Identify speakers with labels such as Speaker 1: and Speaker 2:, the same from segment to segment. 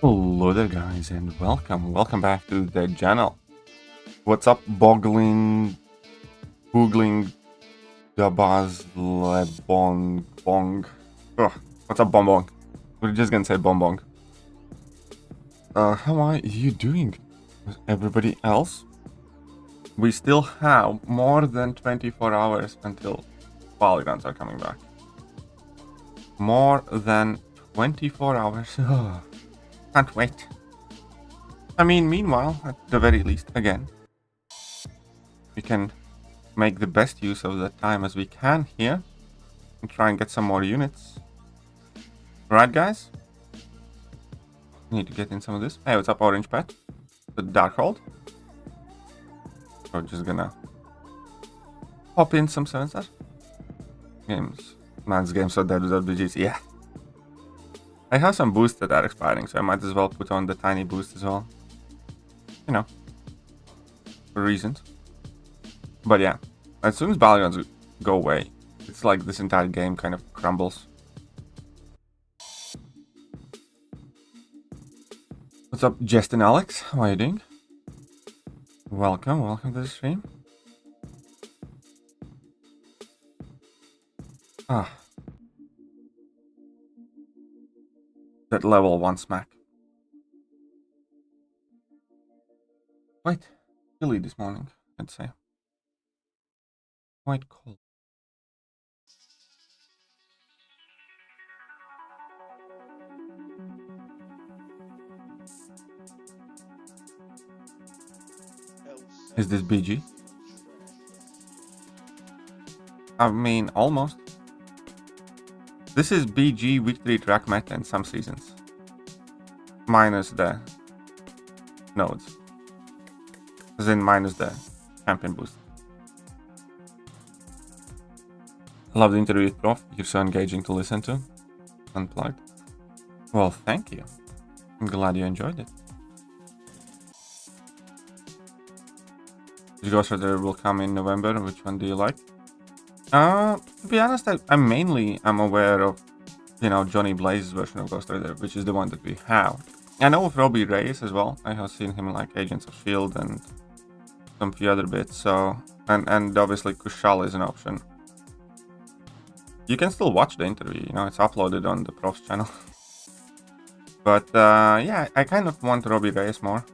Speaker 1: Hello there guys and welcome back to the channel. What's up boggling, googling, dabaz, lebong, bong. What's up bonbong? We're just gonna say bonbong. How are you doing with everybody else? We still have more than 24 hours until Battlegrounds are coming back. More than 24 hours. Can't wait. I mean, meanwhile, at the very least, again, we can make the best use of the time as we can here and try and get some more units. Right, guys? Need to get in some of this. Hey, what's up, Orange Pet? The Darkhold. We're just gonna pop in some 7-star games. Man's games so dead without BGs. Yeah. I have some boosts that are expiring, so I might as well put on the tiny boost as well. You know, for reasons. But yeah, as soon as Battlegrounds go away, it's like this entire game kind of crumbles. What's up, Justin Alex? How are you doing? Welcome to the stream. That level 1 smack. Quite chilly this morning, I'd say. Quite cold. Is this BG? I mean, almost. This is BG victory track meta in some seasons. Minus the nodes. As in minus the champion boost. I love the interview with Prof. You're so engaging to listen to. Unplugged. Well, thank you. I'm glad you enjoyed it. The Ghost Rider will come in November. Which one do you like? To be honest, I mainly am aware of, Johnny Blaze's version of Ghost Rider, which is the one that we have. I know of Robbie Reyes as well. I have seen him in like Agents of S.H.I.E.L.D. and some few other bits, so... And obviously Kushal is an option. You can still watch the interview, it's uploaded on the Prof's channel. But, yeah, I kind of want Robbie Reyes more.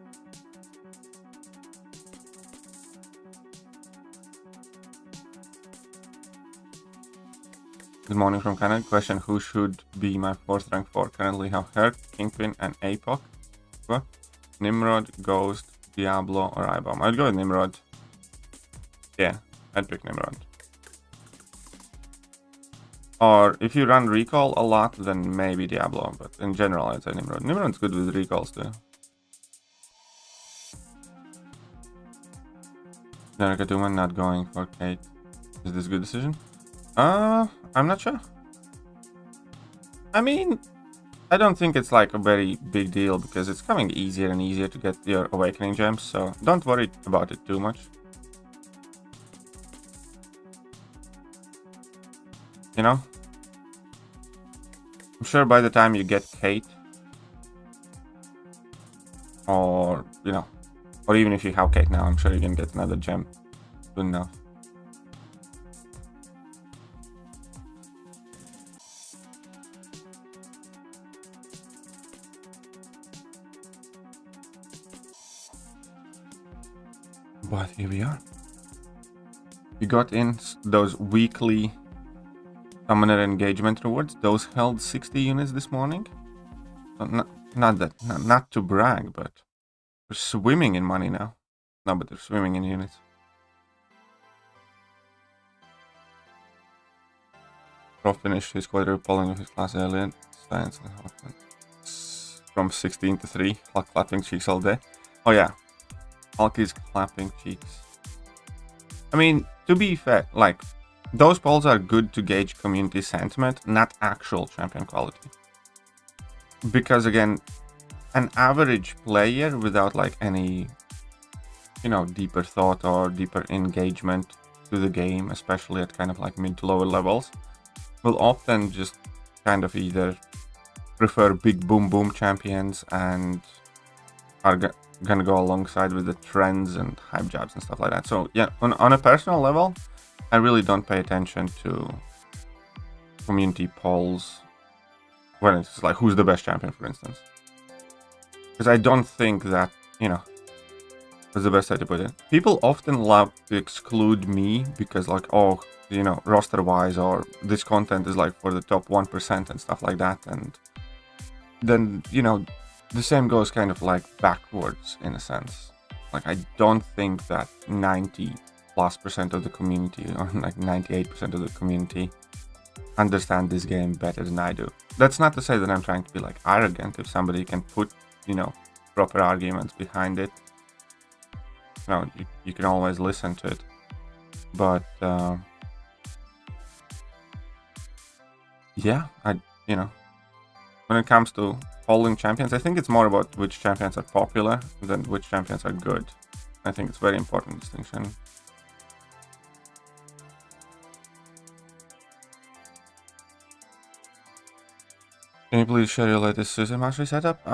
Speaker 1: Good morning from Canada. Question, who should be my 4th rank 4? Currently have Herc, Kingpin, and APOC. What? Nimrod, Ghost, Diablo, or Ibom. I'd go with Nimrod. Yeah, I'd pick Nimrod. Or if you run recall a lot, then maybe Diablo. But in general, I'd say Nimrod. Nimrod's good with recalls too. Nerika Tuman not going for Kate. Is this a good decision? I'm not sure. I mean, I don't think it's like a very big deal because it's coming easier and easier to get your awakening gems, so don't worry about it too much. I'm sure by the time you get Kate, or, or even if you have Kate now, I'm sure you can get another gem soon enough. But here we are. You got in those weekly summoner engagement rewards. Those held 60 units this morning. So not to brag, but we're swimming in money now. No, but they're swimming in units. Prof finished his quadrupling of his class earlier. Science and from 16 to 3. Hulk clapping cheeks all day. Oh yeah. Hulk is clapping cheeks. I mean, to be fair, like, those polls are good to gauge community sentiment, not actual champion quality. Because again, an average player without like any, deeper thought or deeper engagement to the game, especially at kind of like mid to lower levels, will often just kind of either prefer big boom boom champions and are gonna go alongside with the trends and hype jobs and stuff like that. So yeah, on a personal level, I really don't pay attention to community polls when it's like who's the best champion, for instance, because I don't think that, you know, that's the best way to put it. People often love to exclude me because, like, oh, you know, roster wise, or this content is like for the top 1% and stuff like that, and then, you know, the same goes kind of like backwards in a sense. Like, I don't think that 90+% of the community, or like 98% of the community, understand this game better than I do. That's not to say that I'm trying to be like arrogant. If somebody can put, you know, proper arguments behind it, you know, you can always listen to it. But yeah, you know, when it comes to polling champions, I think it's more about which champions are popular than which champions are good. I think it's a very important distinction. Can you please share your latest Susan mastery setup?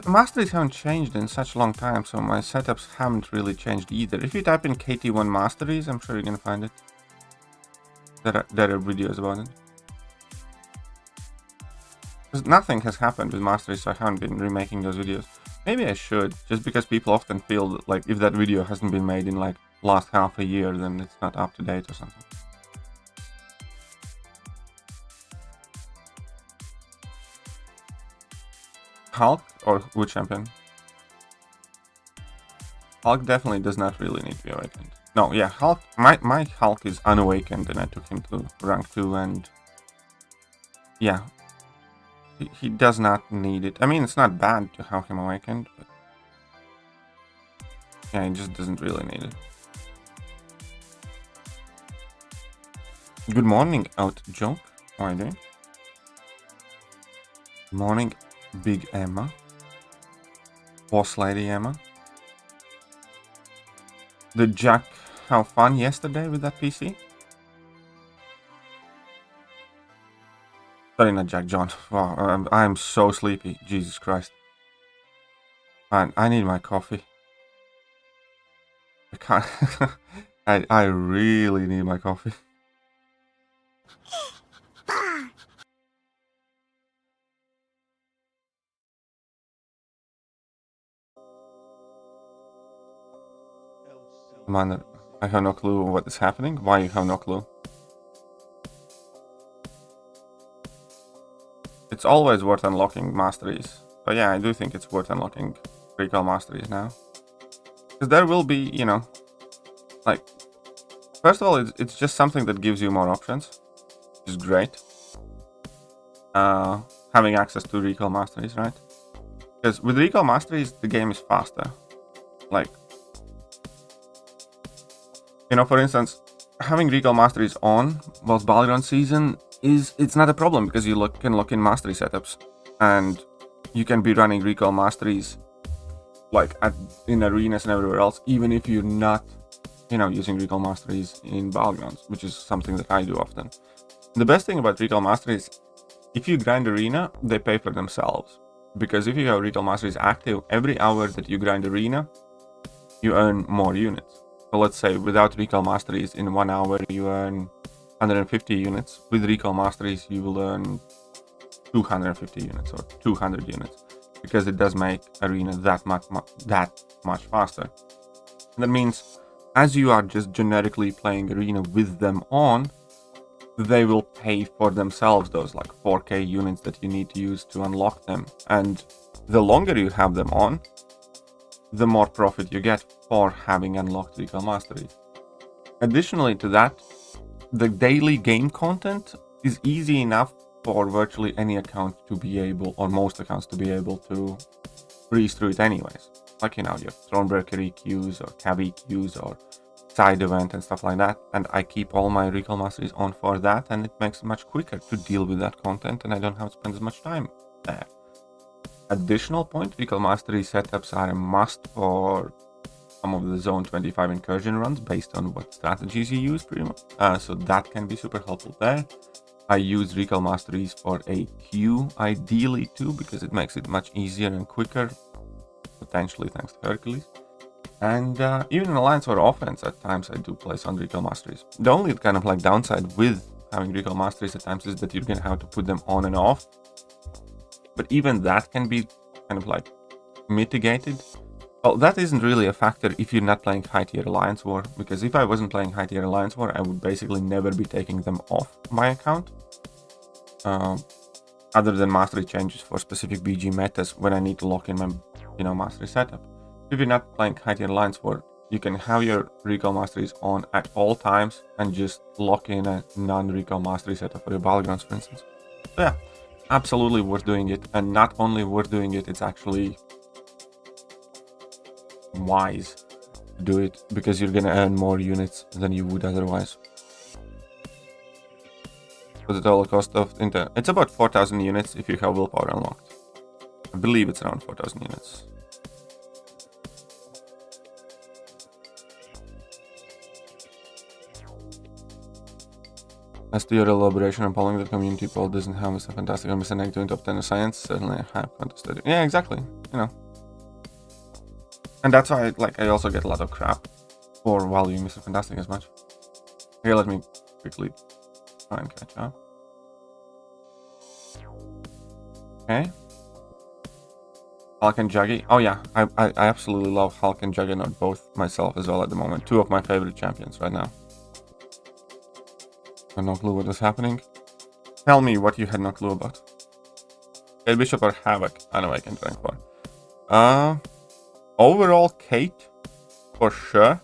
Speaker 1: Masteries haven't changed in such a long time, so my setups haven't really changed either. If you type in KT1 masteries, I'm sure you're gonna find it. There are videos about it. Because nothing has happened with masteries, so I haven't been remaking those videos. Maybe I should, just because people often feel that, like, if that video hasn't been made in like last half a year, then it's not up to date or something. Hulk or Wood Champion? Hulk definitely does not really need to be awakened. No, yeah, Hulk. My Hulk is unawakened, and I took him to rank 2, and yeah, he does not need it. I mean, it's not bad to have him awakened, but yeah, he just doesn't really need it. Good morning, Out Joke. How are you doing? Good morning, Big Emma. Boss Lady Emma. Did Jack have fun yesterday with that PC? Sorry, not Jack, John. Wow, I'm so sleepy. Jesus Christ. Man, I need my coffee. I can't. I really need my coffee. Man, I have no clue what is happening. Why you have no clue? It's always worth unlocking masteries. But yeah, I do think it's worth unlocking recall masteries now. Because there will be, you know, like, first of all, it's just something that gives you more options, which is great. Having access to recall masteries, right? Because with recall masteries, the game is faster. Like, you know, for instance, having recall masteries on whilst Battlegrounds season it's not a problem, because you can lock in mastery setups, and you can be running recall masteries like in arenas and everywhere else, even if you're not, you know, using recall masteries in Battlegrounds, which is something that I do often. The best thing about recall masteries, if you grind arena, they pay for themselves, because if you have recall masteries active, every hour that you grind arena, you earn more units. So let's say without recall masteries, in 1 hour you earn 150 units. With recall masteries, you will earn 250 units or 200 units, because it does make arena that much faster. And that means as you are just generically playing arena with them on, they will pay for themselves those like 4k units that you need to use to unlock them. And the longer you have them on, the more profit you get for having unlocked recall masteries. Additionally to that, the daily game content is easy enough for virtually any account to be able, or most accounts to be able to breeze through it anyways. Like, you know, your Thronebreaker EQs or Cav EQs or side event and stuff like that. And I keep all my recall masteries on for that, and it makes it much quicker to deal with that content, and I don't have to spend as much time there. Additional point, recall mastery setups are a must for some of the Zone 25 incursion runs based on what strategies you use, pretty much. So that can be super helpful there. I use recall masteries for a queue, ideally too, because it makes it much easier and quicker, potentially thanks to Hercules. And even in Alliance or offense, at times I do place on recall masteries. The only kind of like downside with having recall masteries at times is that you're gonna have to put them on and off. But even that can be kind of like mitigated. Well, that isn't really a factor if you're not playing high tier Alliance War, because if I wasn't playing high tier Alliance War, I would basically never be taking them off my account. Other than mastery changes for specific BG metas when I need to lock in my, mastery setup. If you're not playing high tier Alliance War, you can have your recall masteries on at all times and just lock in a non-recall mastery setup for your Battlegrounds, for instance. So yeah, absolutely worth doing it, and not only worth doing it, it's actually wise to do it, because you're gonna earn more units than you would otherwise. For the total cost of it's about 4,000 units if you have willpower unlocked. I believe it's around 4,000 units. As to your elaboration on polling, the community poll doesn't have Mr. Fantastic or Mr. Negative in top 10 of science. Certainly I have contested it. Yeah, exactly. And that's why I also get a lot of crap for valuing Mr. Fantastic as much. Here, let me quickly try and catch up. Okay. Hulk and Juggy. Oh yeah, I absolutely love Hulk and Juggernaut both myself as well at the moment. Two of my favorite champions right now. I have no clue what is happening. Tell me what you had no clue about. Kate Bishop or Havoc? I know I can rank for. Overall, Kate, for sure.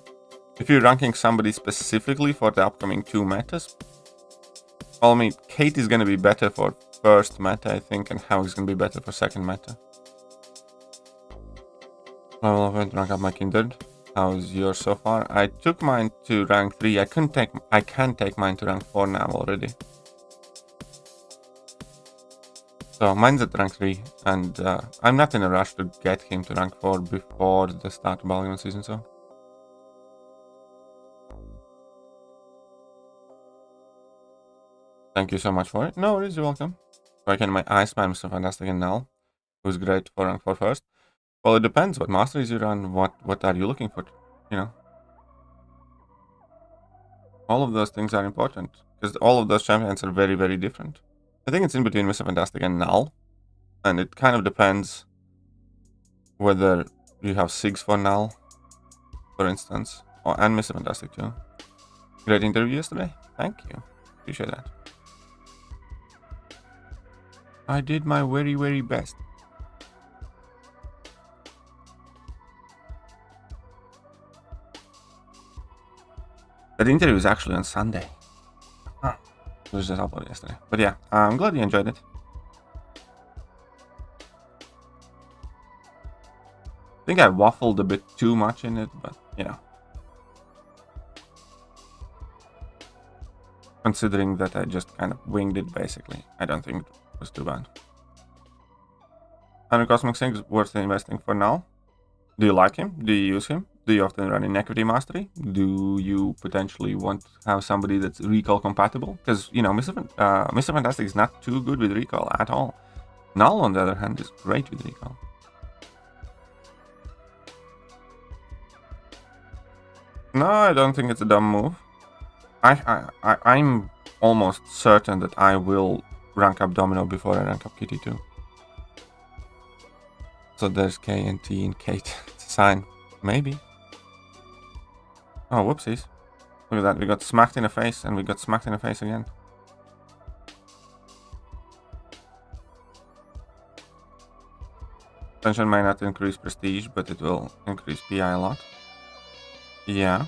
Speaker 1: If you're ranking somebody specifically for the upcoming 2 metas, well, I mean, Kate is going to be better for first meta, I think, and Havoc is going to be better for second meta. I will rank up my Kindred. How's yours so far? I took mine to rank 3. I can take mine to rank 4 now already. So mine's at rank 3, and I'm not in a rush to get him to rank 4 before the start of Battlegrounds season, so. Thank you so much for it. No worries, you're welcome. Striking my Iceman, Mr. Fantastic and Null, who's great for rank 4 first. Well, it depends what masteries you run, what are you looking for, All of those things are important, because all of those champions are very, very different. I think it's in between Mr. Fantastic and Null, and it kind of depends whether you have Sigs for Null, for instance, and Mr. Fantastic too. Great interview yesterday. Thank you. Appreciate that. I did my very, very best. That interview was actually on Sunday. It was just uploaded yesterday. But yeah, I'm glad you enjoyed it. I think I waffled a bit too much in it, but considering that I just kind of winged it basically, I don't think it was too bad. And Cosmic Sync is worth investing for now. Do you like him? Do you use him? Do you often run in Equity Mastery? Do you potentially want to have somebody that's recall compatible? Because, Mr. Fantastic is not too good with recall at all. Null, on the other hand, is great with recall. No, I don't think it's a dumb move. I'm almost certain that I will rank up Domino before I rank up Kitty too. So there's K and T and Kate. It's a sign. Maybe. Oh, whoopsies. Look at that. We got smacked in the face and we got smacked in the face again. Tension may not increase prestige, but it will increase PI a lot. Yeah.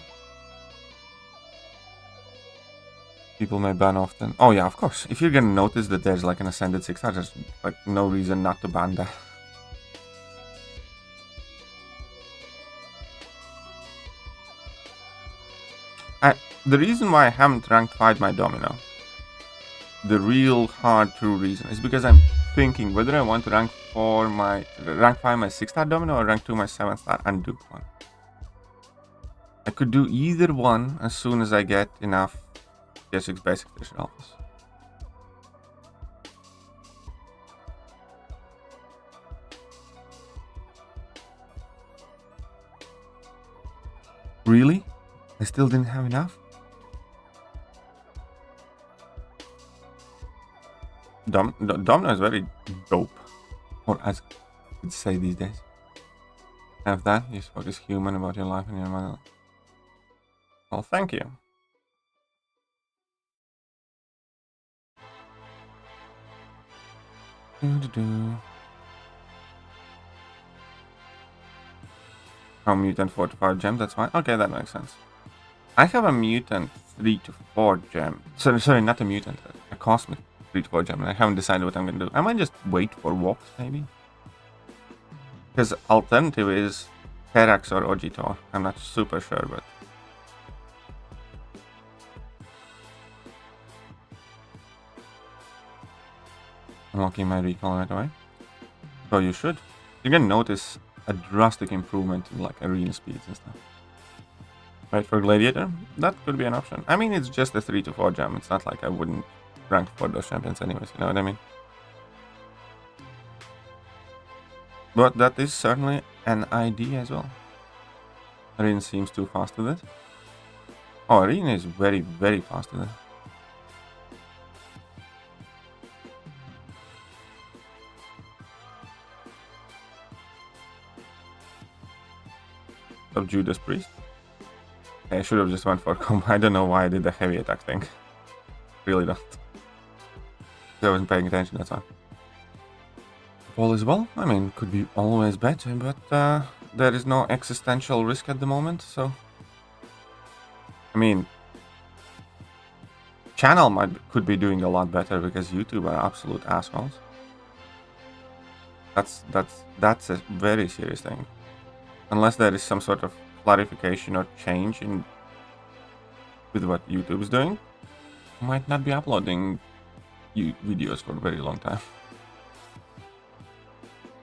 Speaker 1: People may ban often. Oh yeah, of course. If you're gonna notice that there's like an Ascended 6-star, there's like no reason not to ban that. The reason why I haven't ranked 5 my Domino, the real hard true reason, is because I'm thinking whether I want to rank 5 my 6-star Domino or rank 2 my 7-star and Duke one. I could do either one as soon as I get enough Tier 6 basic fish alphas. Really? I still didn't have enough? Domino is very dope. Or as kids say these days. Have that, you focus human about your life and your money. Well, thank you. Oh, mutant 4 to 5 gem, that's fine. Okay, that makes sense. I have a mutant 3 to 4 gem. Sorry, not a mutant, a cosmic 3 to 4 gem, and I haven't decided what I'm gonna do. I might just wait for walks, maybe? Because alternative is Terax or Ojitor. I'm not super sure, but... Unlocking my recall right away. So you should. You're gonna notice a drastic improvement in like arena speeds and stuff. Right, for Gladiator, that could be an option. I mean, it's just a 3 to 4 gem. It's not like I wouldn't rank for those champions anyways, you know what I mean? But that is certainly an idea as well. Arena seems too fast with it. Oh, Arena is very, very fast with it. Of Judas Priest. I should have just went for combo. I don't know why I did the heavy attack thing. Really don't. I wasn't paying attention, that's why. All is well. I mean, could be always better, but there is no existential risk at the moment, so... I mean... Channel could be doing a lot better because YouTube are absolute assholes. That's a very serious thing. Unless there is some sort of clarification or change in with what YouTube is doing, I might not be uploading videos for a very long time.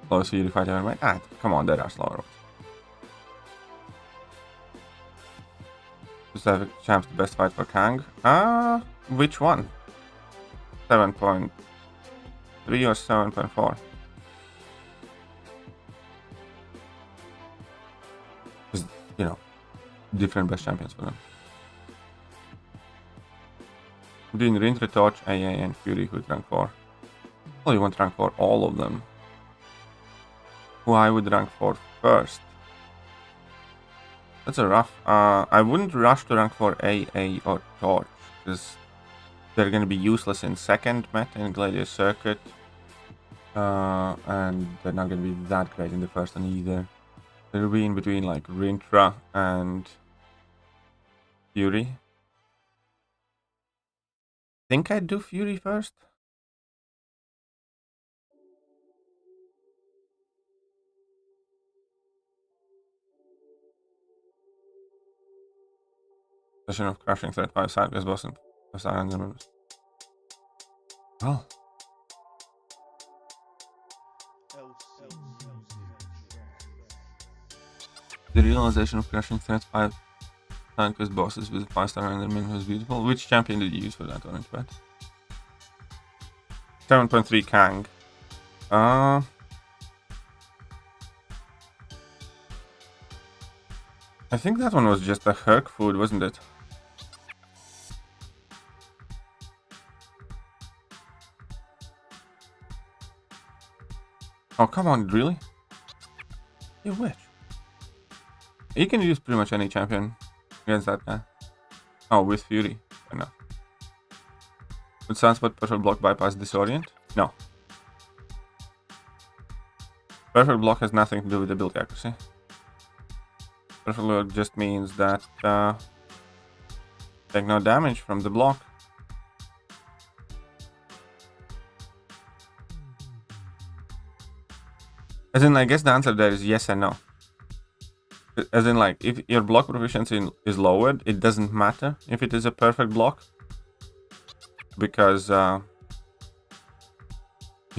Speaker 1: Slowest Fury fight ever made? Ah, come on, there are slower ones. Specific champs, the best fight for Kang? Which one? 7.3 or 7.4? You know, different best champions for them. I'm doing Rintre, Torch, AA, and Fury who's rank 4. Well, you want rank 4 all of them. Who I would rank 4 first. That's a rough... I wouldn't rush to rank 4 AA or Torch, because they're gonna be useless in second meta in Gladiator Circuit. And they're not gonna be that great in the first one either. They'll be in between like Rintra and Fury. Think I'd do Fury first. Session of crushing threat 5 sideways boss and members. Well. The realization of crushing threat 5 sideways bosses with 5-star enderman was beautiful. Which champion did you use for that orange bet? 7.3 Kang. I think that one was just a Herc food, wasn't it? Oh, come on, really? You wish. You can use pretty much any champion against that guy. Oh, with Fury. Or no. Would Sunspot Perfect Block bypass Disorient? No. Perfect Block has nothing to do with ability accuracy. Perfect Block just means that take no damage from the block. As in, I guess the answer there is yes and no. As in, like, if your block proficiency is lowered, it doesn't matter if it is a perfect block. Because you're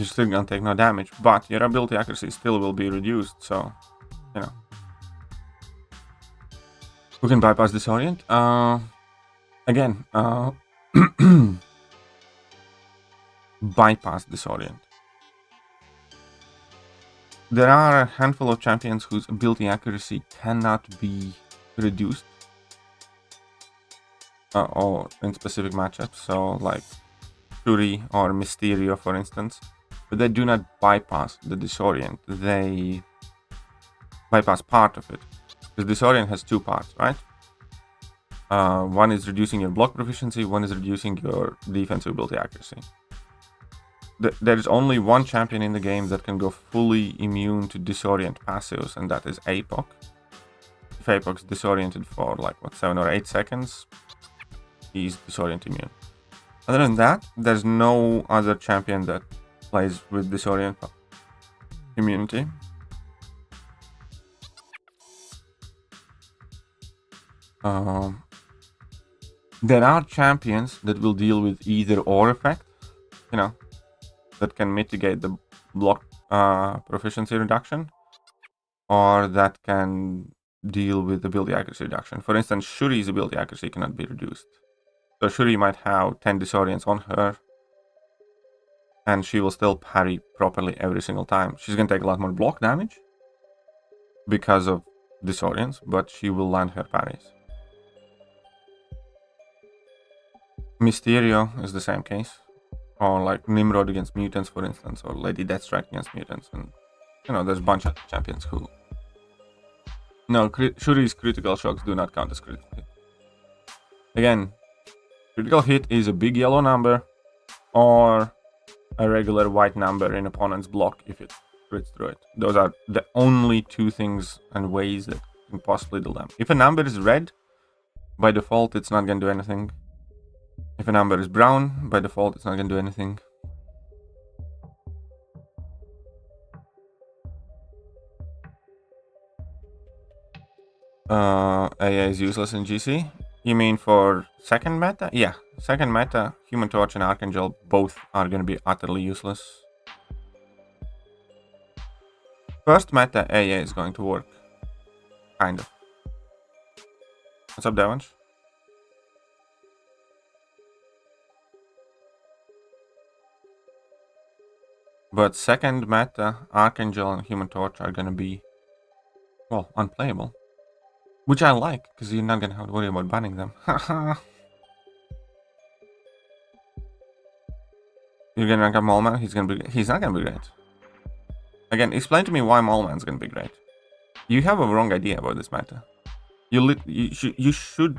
Speaker 1: still gonna take no damage, but your ability accuracy still will be reduced, so, you know. Who can bypass Disorient? Again, bypass Disorient. There are a handful of champions whose ability accuracy cannot be reduced or in specific matchups, so like Shuri or Mysterio, for instance. But they do not bypass the Disorient. They bypass part of it. Because Disorient has two parts, right? One is reducing your block proficiency, one is reducing your defensive ability accuracy. There is only one champion in the game that can go fully immune to Disorient passives, and that is APOC. If APOC's disoriented for like, what, 7 or 8 seconds, he's Disorient immune. Other than that, there's no other champion that plays with Disorient immunity. There are champions that will deal with either or effect, you know, that can mitigate the block proficiency reduction, or that can deal with ability accuracy reduction. For instance, Shuri's ability accuracy cannot be reduced. So Shuri might have 10 disorients on her, and she will still parry properly every single time. She's going to take a lot more block damage because of disorients, but she will land her parries. Mysterio is the same case. Or like Nimrod against mutants, for instance, or Lady Deathstrike against mutants. And, you know, there's a bunch of champions who... No, Shuri's critical shocks do not count as critical hit. Again, critical hit is a big yellow number or a regular white number in opponent's block if it crits through it. Those are the only two things and ways that can possibly do them. If a number is red, by default, it's not going to do anything. If a number is brown, by default, it's not going to do anything. AA is useless in GC. You mean for second meta? Yeah, second meta, Human Torch and Archangel both are going to be utterly useless. First meta, AA is going to work. Kind of. What's up, Devonch? But second meta, Archangel and Human Torch are gonna be, well, unplayable. Which I like, because you're not gonna have to worry about banning them. Haha. You're gonna get Mallman, he's not gonna be great. Again, explain to me why Mallman's gonna be great. You have a wrong idea about this meta. You should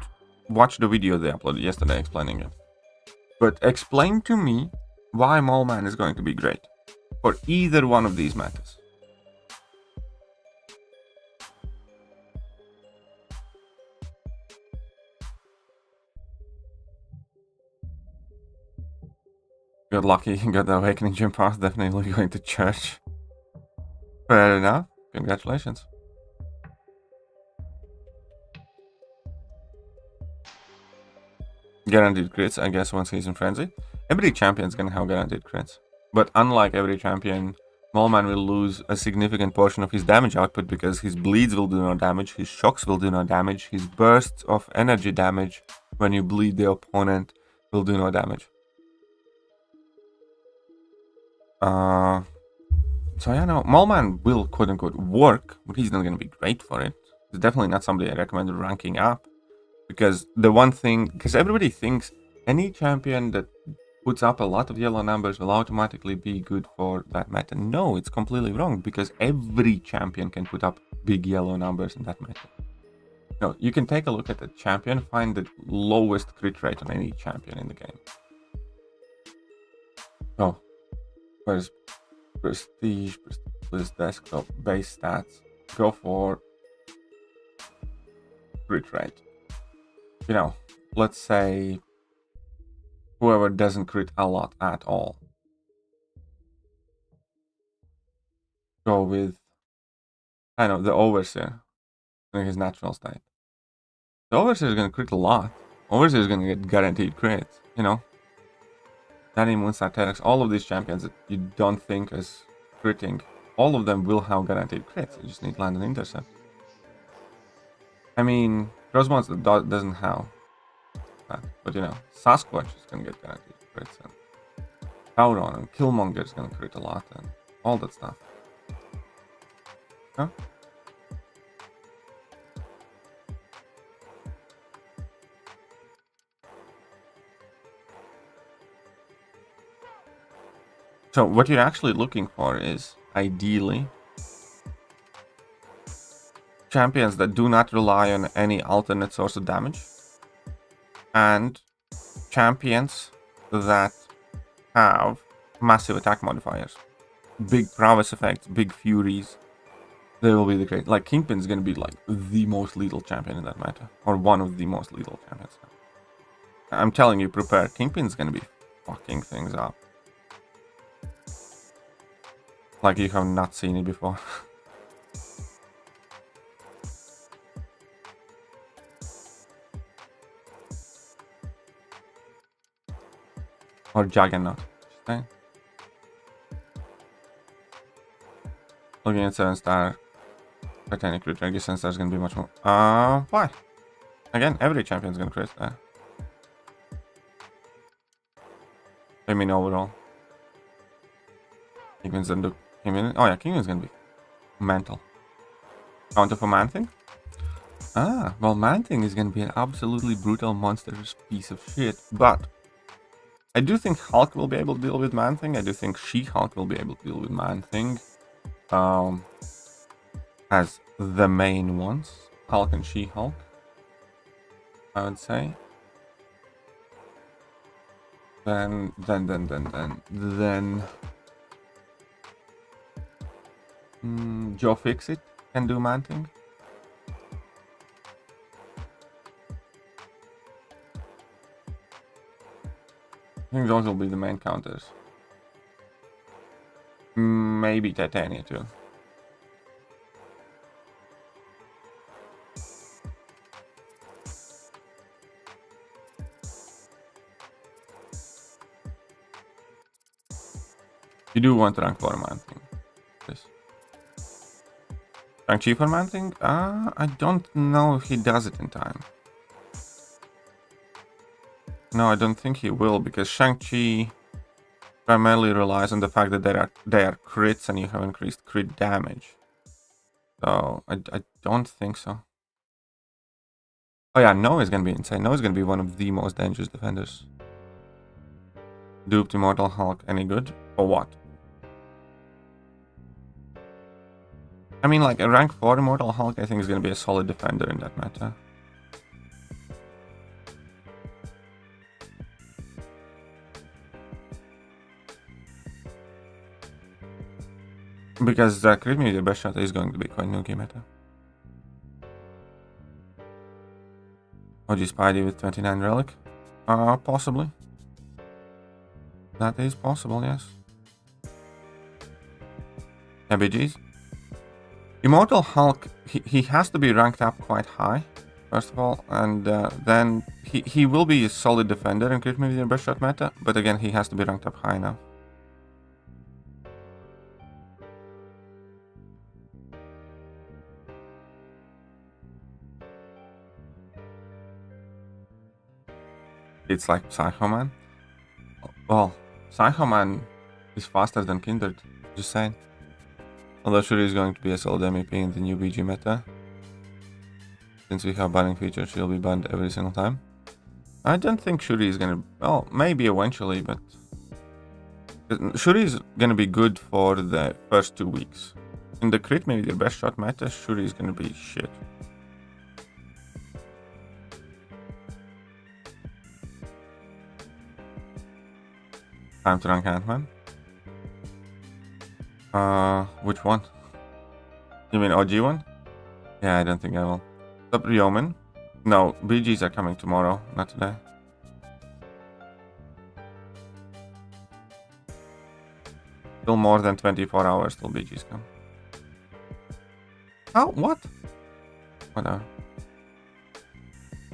Speaker 1: watch the video they uploaded yesterday explaining it. But explain to me why Mallman is going to be great for either one of these metas. Got lucky, got the Awakening Gym Pass, definitely going to church. Fair enough, congratulations. Guaranteed crits, I guess, once he's in Frenzy. Every champion's gonna have guaranteed crits. But unlike every champion, Mallman will lose a significant portion of his damage output because his bleeds will do no damage, his shocks will do no damage, his bursts of energy damage when you bleed the opponent will do no damage. So yeah, no, Mallman will quote-unquote work, but he's not gonna be great for it. It's definitely not somebody I recommend ranking up. Because the one thing, because everybody thinks any champion that puts up a lot of yellow numbers will automatically be good for that meta. No, it's completely wrong, because every champion can put up big yellow numbers in that meta. No, you can take a look at the champion, find the lowest crit rate on any champion in the game. Oh, where's prestige, desktop, base stats? Go for crit rate. You know, let's say whoever doesn't crit a lot at all. Go with, I don't know, the Overseer in his natural state. The Overseer is going to crit a lot. Overseer is going to get guaranteed crits, you know. Danny, Moonstar, Terex, all of these champions that you don't think is critting, all of them will have guaranteed crits. You just need to land an intercept. I mean, Crossbones doesn't have that, but you know, Sasquatch is gonna get guaranteed crits, and Sauron and Killmonger is gonna crit a lot, and all that stuff. Huh? So what you're actually looking for is, ideally, champions that do not rely on any alternate source of damage, and champions that have massive attack modifiers, big prowess effects, big furies. They will be the great. Like Kingpin is going to be like the most lethal champion in that meta, or one of the most lethal champions. I'm telling you, prepare. Kingpin's going to be fucking things up like you have not seen it before. Or Juggernaut. Looking at 7-star Titanic Root, I guess 7-star is going to be much more. Why? Again, every champion is going to crit there. I mean, overall. Kingpin's going to do. Oh yeah, Kingpin's going to be mental. Counter for Man-Thing? Well, Man-Thing is going to be an absolutely brutal monstrous piece of shit, but I do think Hulk will be able to deal with Man-Thing. I do think She-Hulk will be able to deal with Man-Thing. As the main ones. Hulk and She-Hulk, I would say. Then Joe Fixit can do Man-Thing. I think those will be the main counters. Maybe Titania too. You do want rank 4 Man-Thing. Yes. Rank 3 for Man-Thing? I don't know if he does it in time. No, I don't think he will, because Shang-Chi primarily relies on the fact that they are crits and you have increased crit damage. So I don't think so. Oh yeah, Noah is gonna be insane. Noah is gonna be one of the most dangerous defenders. Duped Immortal Hulk, any good? Or what? I mean, like a rank 4 Immortal Hulk, I think is gonna be a solid defender in that meta. Because crit me the best shot is going to be quite nookie meta. OG Spidey with 29 relic? Possibly. That is possible, yes. BGs. Immortal Hulk, he has to be ranked up quite high, first of all, and then he will be a solid defender in crit me the best shot meta, but again, he has to be ranked up high enough. It's like Psycho Man. Well, Psycho Man is faster than Kindred, just saying. Although Shuri is going to be a solid MEP in the new BG meta. Since we have banning feature, she'll be banned every single time. I don't think Shuri is gonna... Well, maybe eventually, but... Shuri is gonna be good for the first 2 weeks. In the crit, maybe the best shot meta, Shuri is gonna be shit. Time to rank Ant-Man. Which one? You mean OG one? Yeah, I don't think I will. Top Ryomen? No, BGs are coming tomorrow, not today. Still more than 24 hours till BGs come. Oh, what? Whatever.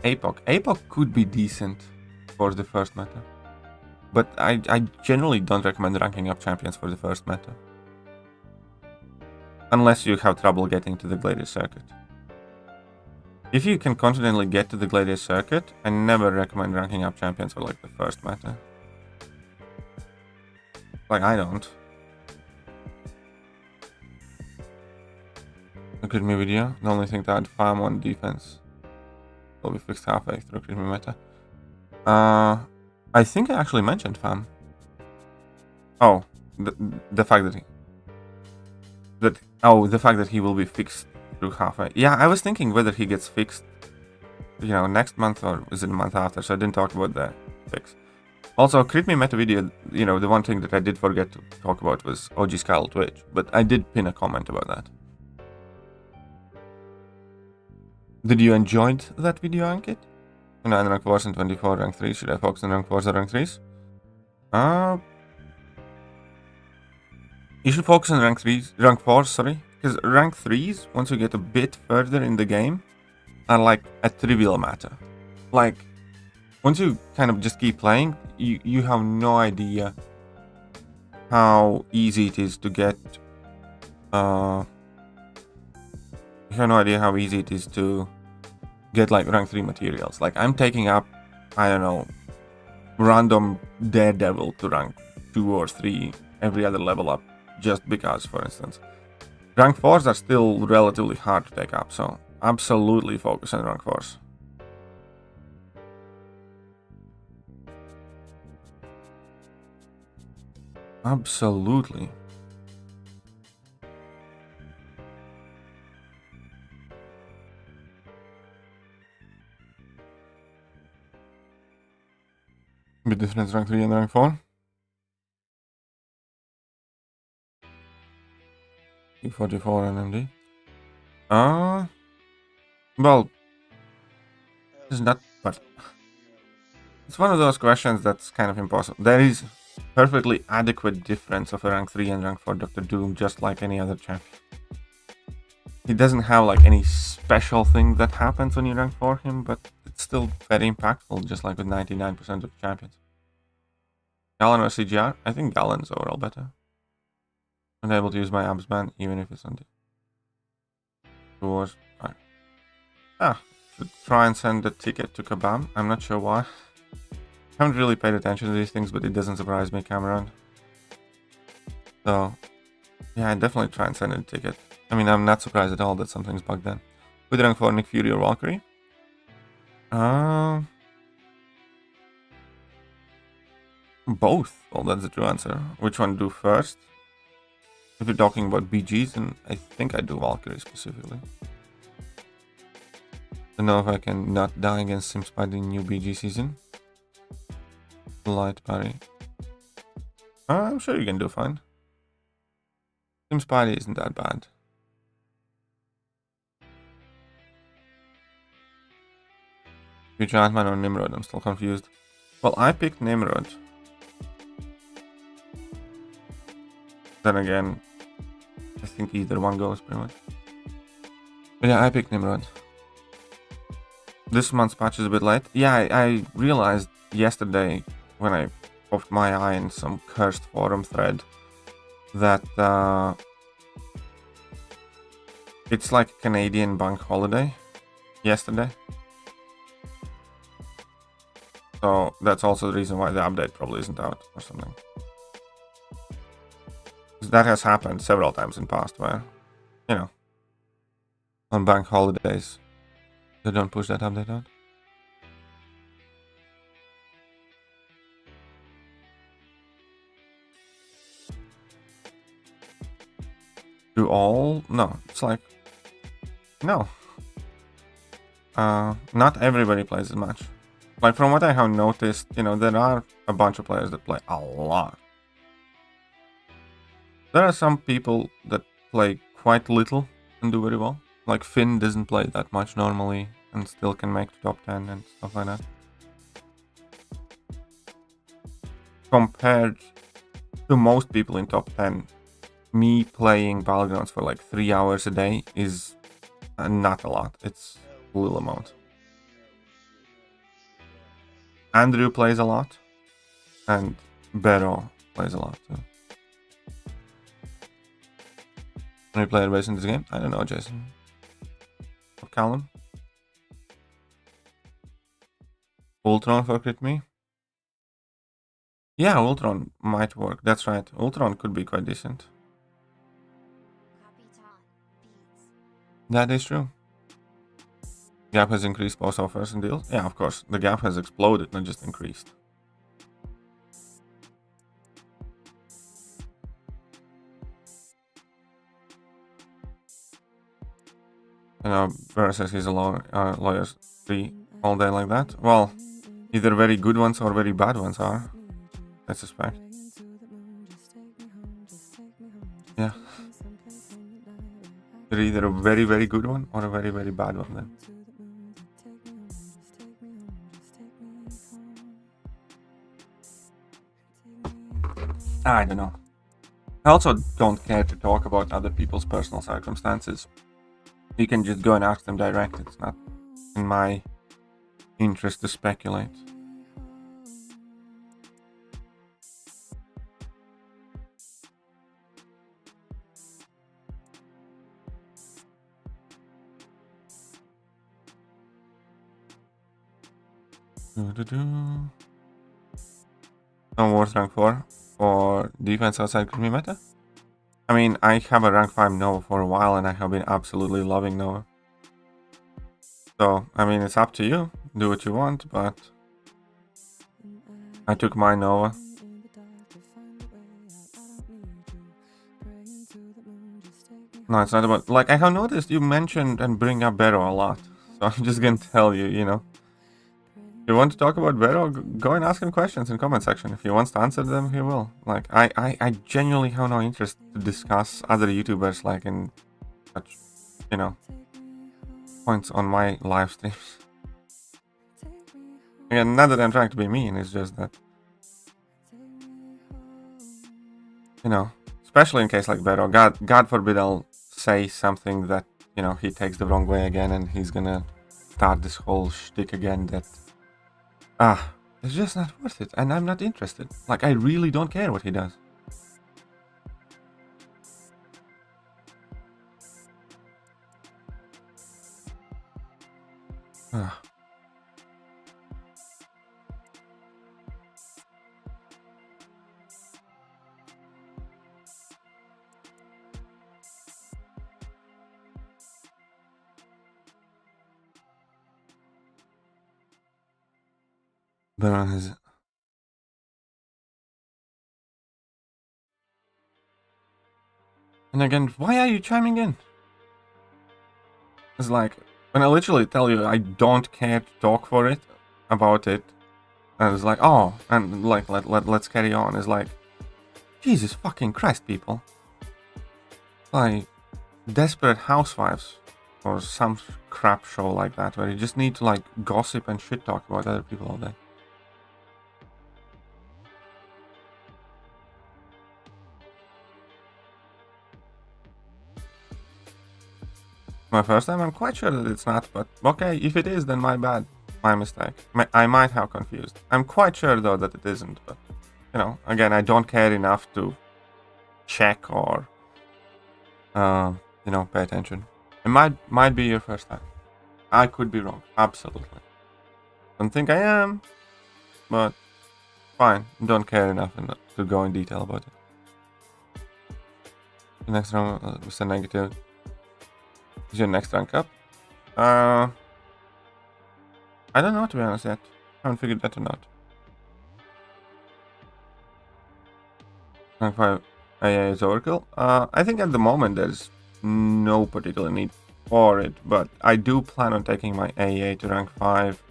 Speaker 1: APOC. APOC could be decent for the first meta. But I generally don't recommend ranking up champions for the first meta. Unless you have trouble getting to the Gladius circuit. If you can confidently get to the Gladius circuit, I never recommend ranking up champions for like the first meta. Like I don't. Look at me video. The only thing to add farm on defense will be fixed halfway through Creamy meta. I think I actually mentioned FAM. Oh, the fact that the fact that he will be fixed through halfway. Yeah, I was thinking whether he gets fixed, next month or is it a month after, so I didn't talk about the fix. Also, Crit Me meta video, the one thing that I did forget to talk about was OG Skyl Twitch, but I did pin a comment about that. Did you enjoy that video, Ankit? 9 rank 4s and 24 rank 3s. Should I focus on rank 4s or rank 3s? You should focus on rank 4s, sorry. Because rank 3s, once you get a bit further in the game, are like a trivial matter. Like, once you kind of just keep playing, you have no idea how easy it is to get, you have no idea how easy it is to get like rank 3 materials. Like, I'm taking up, I don't know, random Daredevil to rank 2 or 3 every other level up, just because, for instance. Rank 4s are still relatively hard to take up, so absolutely focus on rank 4s. Absolutely. Bit difference rank 3 and rank 4. 44 NMD. Well, it's not, but it's one of those questions that's kind of impossible. There is perfectly adequate difference of a rank 3 and rank 4 Dr. Doom, just like any other champion. He doesn't have like any special thing that happens when you rank 4 him, but it's still very impactful, just like with 99% of the champions. Galen or CGR? I think Galen's overall better. I'm able to use my abs ban even if it's on the wars. Should try and send the ticket to Kabam. I'm not sure why. I haven't really paid attention to these things, but it doesn't surprise me, Cameron. So, yeah, I definitely try and send a ticket. I mean, I'm not surprised at all that something's bugged then. With rank 4 Nick Fury or Valkyrie? Both. Well, that's the true answer. Which one do first? If you're talking about BGs, then I think I do Valkyrie specifically. I don't know if I can not die against Sim Spidey in new BG season. Light parry. I'm sure you can do fine. Sim Spidey isn't that bad. Future Ant-Man or Nimrod? I'm still confused. Well, I picked Nimrod. Then again, I think either one goes pretty much. But yeah, I picked Nimrod. This month's patch is a bit late. Yeah, I realized yesterday when I popped my eye in some cursed forum thread that it's like a Canadian bank holiday yesterday. So that's also the reason why the update probably isn't out or something. That has happened several times in the past where, on bank holidays, they don't push that update out. Do all? No, it's like, no. Not everybody plays as much. Like, from what I have noticed, there are a bunch of players that play a lot. There are some people that play quite little and do very well. Like Finn doesn't play that much normally and still can make the top 10 and stuff like that. Compared to most people in top 10, me playing Battlegrounds for like 3 hours a day is not a lot. It's a little amount. Andrew plays a lot and Bero plays a lot too. Any player base in this game? I don't know, Jason. Callum? Ultron for crit me? Yeah, Ultron might work. That's right. Ultron could be quite decent. That is true. Gap has increased both offers and deals. Yeah, of course. The gap has exploded, not just increased. versus he's a lawyer's 3 all day like that. Well, either very good ones or very bad ones are, I suspect. Yeah. They're either a very, very good one or a very, very bad one then. I don't know. I also don't care to talk about other people's personal circumstances. You can just go and ask them direct. It's not in my interest to speculate. No worth rank 4 for defense outside could be meta. I mean, I have a rank 5 Nova for a while and I have been absolutely loving Nova. So, I mean, it's up to you. Do what you want, but I took my Nova. No, it's not about... Like, I have noticed you mentioned and bring up Bero a lot. So I'm just gonna tell you, you know. If you want to talk about Bero, go and ask him questions in comment section. If he wants to answer them, he will. Like, I genuinely have no interest to discuss other YouTubers, like, in such, you know, points on my live streams. Again, not that I'm trying to be mean, it's just that, you know, especially in case like Bero, God forbid I'll say something that, you know, he takes the wrong way again and he's gonna start this whole shtick again that, it's just not worth it, and I'm not interested. Like, I really don't care what he does. Bero has... And again, why are you chiming in? It's like, when I literally tell you I don't care to talk about it, and it's like, oh, and like, let's carry on. It's like, Jesus fucking Christ, people. Like, Desperate Housewives, or some crap show like that, where you just need to, like, gossip and shit talk about other people all day. My first time, I'm quite sure that it's not, but okay, if it is, then my bad. My mistake. I might have confused. I'm quite sure, though, that it isn't, but, you know, again, I don't care enough to check or, you know, pay attention. It might be your first time. I could be wrong, absolutely. Don't think I am, but fine, don't care enough to go in detail about it. The next round was a negative. Is your next rank up? I don't know, to be honest, yet. I haven't figured that out. Rank 5 AA is overkill. I think at the moment there's no particular need for it, but I do plan on taking my AA to rank 5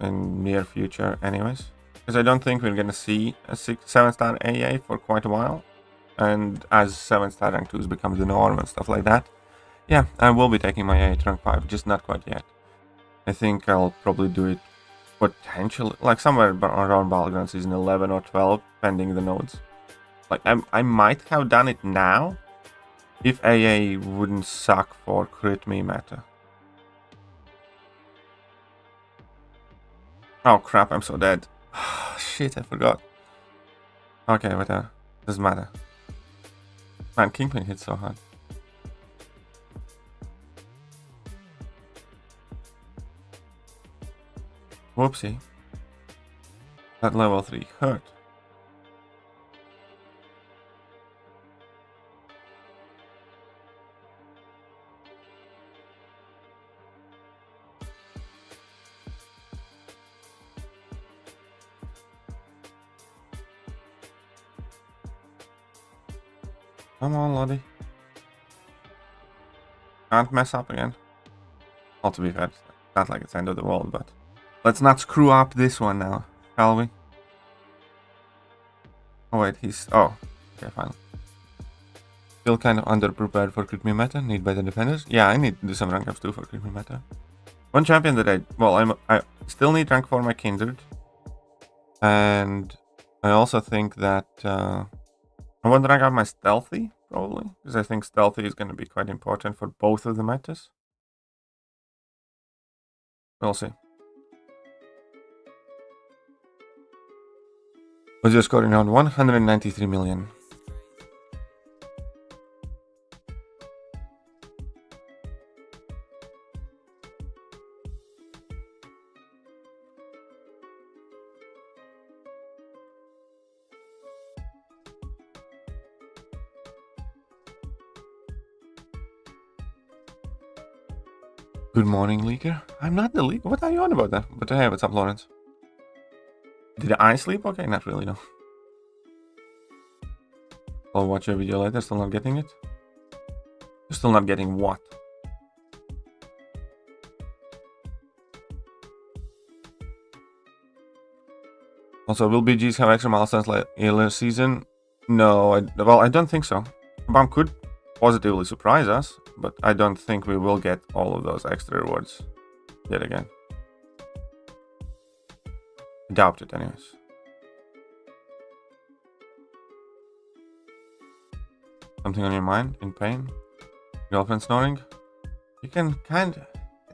Speaker 1: in near future anyways. Because I don't think we're gonna see a 7-star AA for quite a while. And as 7-star rank 2s becomes the norm and stuff like that, yeah, I will be taking my AA to rank 5, just not quite yet. I think I'll probably do it potentially, like somewhere around Battlegrounds season 11 or 12, pending the nodes. Like, I might have done it now, if AA wouldn't suck for crit me meta. Oh crap, I'm so dead. Shit, I forgot. Okay, whatever. Doesn't matter. Man, Kingpin hit so hard. Whoopsie. That level 3 hurt. Come on, Lottie. can't mess up again. Well, to be fair, it's not like it's the end of the world, but let's not screw up this one now, shall we? Oh wait, he's... Oh, okay, fine. Still kind of underprepared for crit me meta, need better defenders. Yeah, I need to do some rank ups too for crit me meta. One champion that I still need rank for my Kindred. And I also think that I want to rank up my Stealthy, probably. Because I think Stealthy is going to be quite important for both of the metas. We'll see. What's your score in round 193 million. Good morning, leaker. I'm not the leaker. What are you on about that? But hey, what's up, Lawrence? Did I sleep? Okay, not really, no. I'll watch your video later. Still not getting it? You're still not getting what? Also, will BGs have extra milestones like earlier season? No, I don't think so. Bomb could positively surprise us, but I don't think we will get all of those extra rewards yet again. Doubt it, anyways. Something on your mind? In pain? Girlfriend snoring? You can kind of...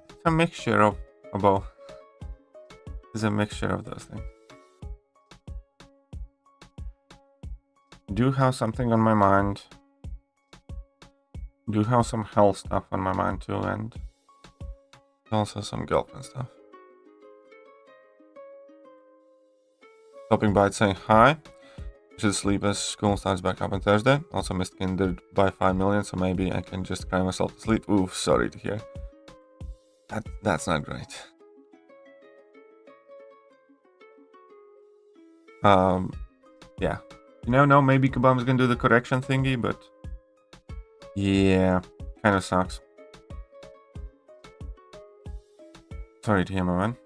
Speaker 1: It's a mixture of both. It's a mixture of those things. Do have something on my mind. Do have some health stuff on my mind too, and also some girlfriend stuff. Stopping by saying hi. Should sleep as school starts back up on Thursday. Also missed Kindred by 5 million, so maybe I can just cry myself to sleep. Oof, sorry to hear. That's not great. Yeah. You never know, maybe Kabam's gonna do the correction thingy, but yeah, kind of sucks. Sorry to hear, my man.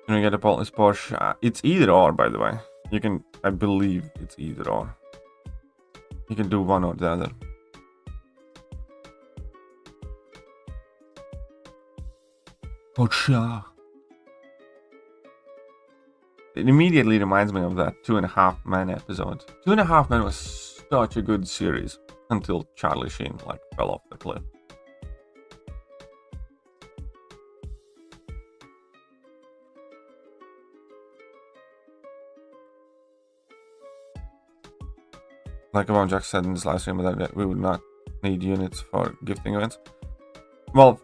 Speaker 1: Can we get a Polish Porsche? It's either or, by the way. You can, I believe it's either or. You can do one or the other. Porsche. It immediately reminds me of that 2.5 Men episode. 2.5 Men was such a good series until Charlie Sheen like fell off the cliff. Like Amon Jack said in this live stream that we would not need units for gifting events. Well,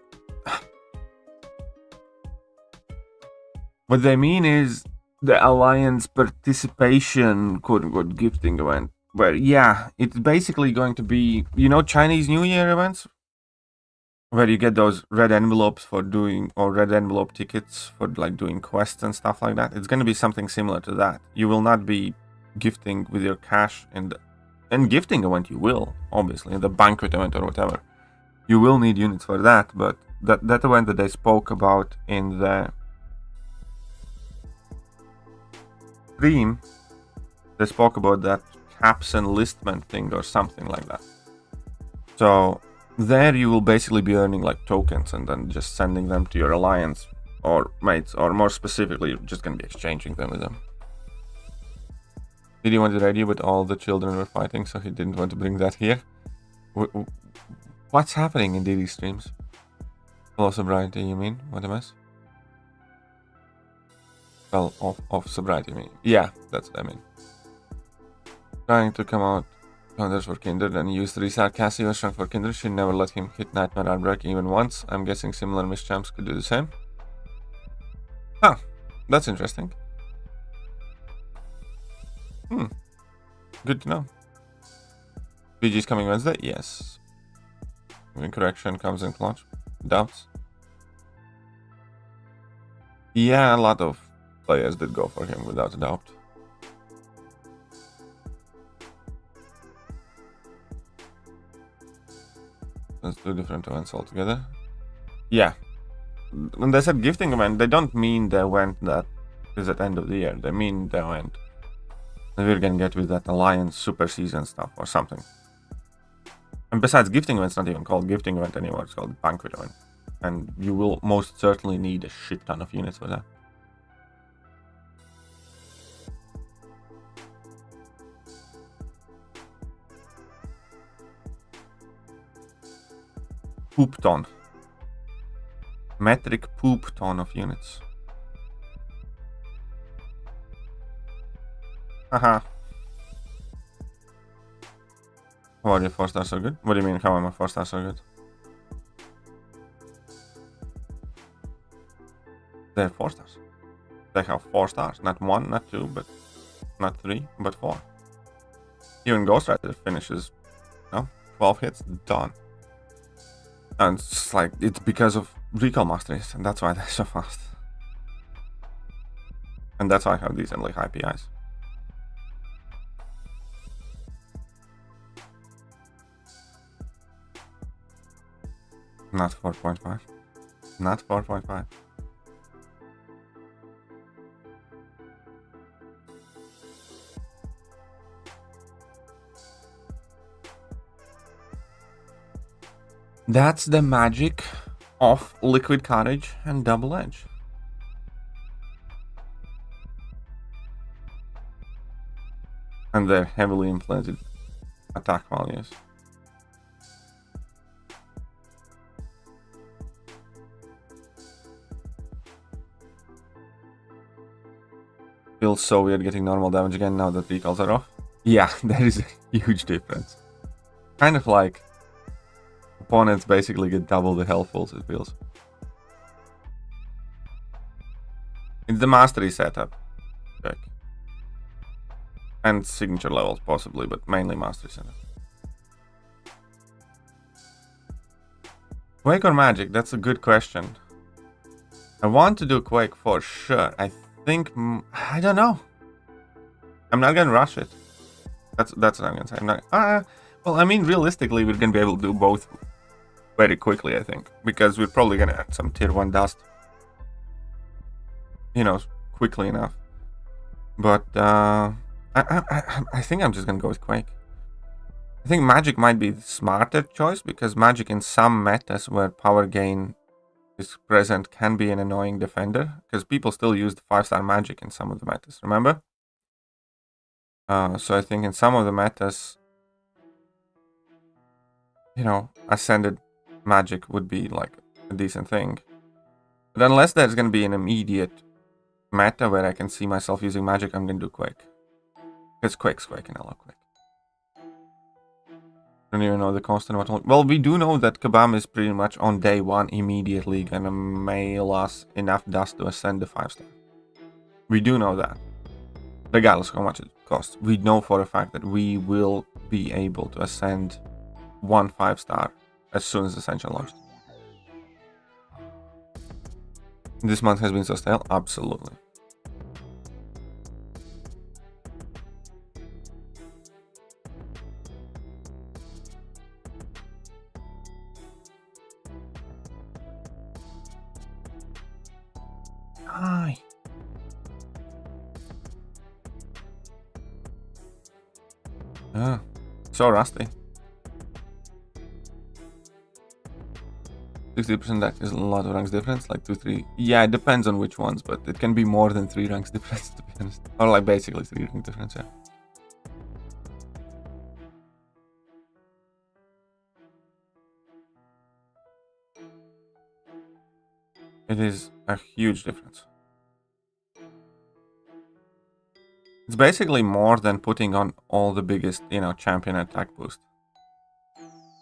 Speaker 1: what they mean is the Alliance participation quote-unquote gifting event. Where, yeah, it's basically going to be, you know, Chinese New Year events? Where you get those red envelopes for doing, or red envelope tickets for like doing quests and stuff like that. It's going to be something similar to that. You will not be gifting with your cash and gifting event you will, obviously, in the banquet event or whatever. You will need units for that, but that event that they spoke about in the stream, they spoke about that caps enlistment thing or something like that. So there you will basically be earning like tokens and then just sending them to your alliance or mates, or more specifically, you're just going to be exchanging them with them. Did he want to radio, but all the children were fighting, so he didn't want to bring that here? What's happening in DD streams? Hello, sobriety, you mean? What a mess? Well, off sobriety, I mean. Yeah, that's what I mean. Trying to come out counters for Kindred and use 3-star Cassie strong for Kindred. She never let him hit Nightmare Outbreak even once. I'm guessing similar mischamps could do the same. Huh, that's interesting. Good to know. BG is coming Wednesday? Yes. Correction comes in clutch. Doubts? Yeah, a lot of players did go for him without a doubt. That's 2 different events altogether. Yeah. When they said gifting event, they don't mean the event that is at the end of the year. They mean the event that we're gonna get with that Alliance Super Season stuff or something. And besides, gifting event's not even called gifting event anymore. It's called banquet event. And you will most certainly need a shit ton of units for that. Poop ton. Metric poop ton of units. Haha. How are your 4 stars so good? What do you mean, how are my 4 stars so good? They're 4 stars. They have 4 stars. Not 1, not 2, but not 3, but 4. Even Ghost Rider finishes, no, 12 hits, done. And it's like, it's because of recall masteries, and that's why they're so fast. And that's why I have decently high PIs. Not 4.5. Not 4.5. That's the magic of Liquid Courage and Double Edge. And their heavily implanted attack values. Feels so weird getting normal damage again now that recalls are off. Yeah, there is a huge difference. Kind of like opponents basically get double the health pulls, it feels. It's the mastery setup. Check. And signature levels possibly, but mainly mastery setup. Quake or Magic? That's a good question. I want to do Quake for sure. I think, I don't know. I'm not gonna rush it. That's what I'm gonna say. I'm not. Well, I mean, realistically, we're gonna be able to do both very quickly, I think, because we're probably gonna add some tier 1 dust, you know, quickly enough. But I think I'm just gonna go with Quake. I think Magic might be the smarter choice, because Magic in some metas where power gain is present can be an annoying defender, because people still use the 5-star Magic in some of the metas, remember? So I think in some of the metas, you know, Ascended Magic would be like a decent thing. But unless there's going to be an immediate meta where I can see myself using Magic, I'm going to do Quake. Because Quake's Quake and I love Quake. Don't even know the constant what. Well, we do know that Kabam is pretty much on day 1 immediately going to mail us enough dust to ascend the 5-star. We do know that. Regardless of how much it costs. We know for a fact that we will be able to ascend 1 5-star as soon as Ascension launched. This month has been so stale? Absolutely. Hi. Ah, so rusty. 60% deck is a lot of ranks difference, like 2-3. Yeah, it depends on which ones, but it can be more than 3 ranks difference, to be honest. Or like basically 3 rank difference, yeah. It is a huge difference. It's basically more than putting on all the biggest, you know, champion attack boost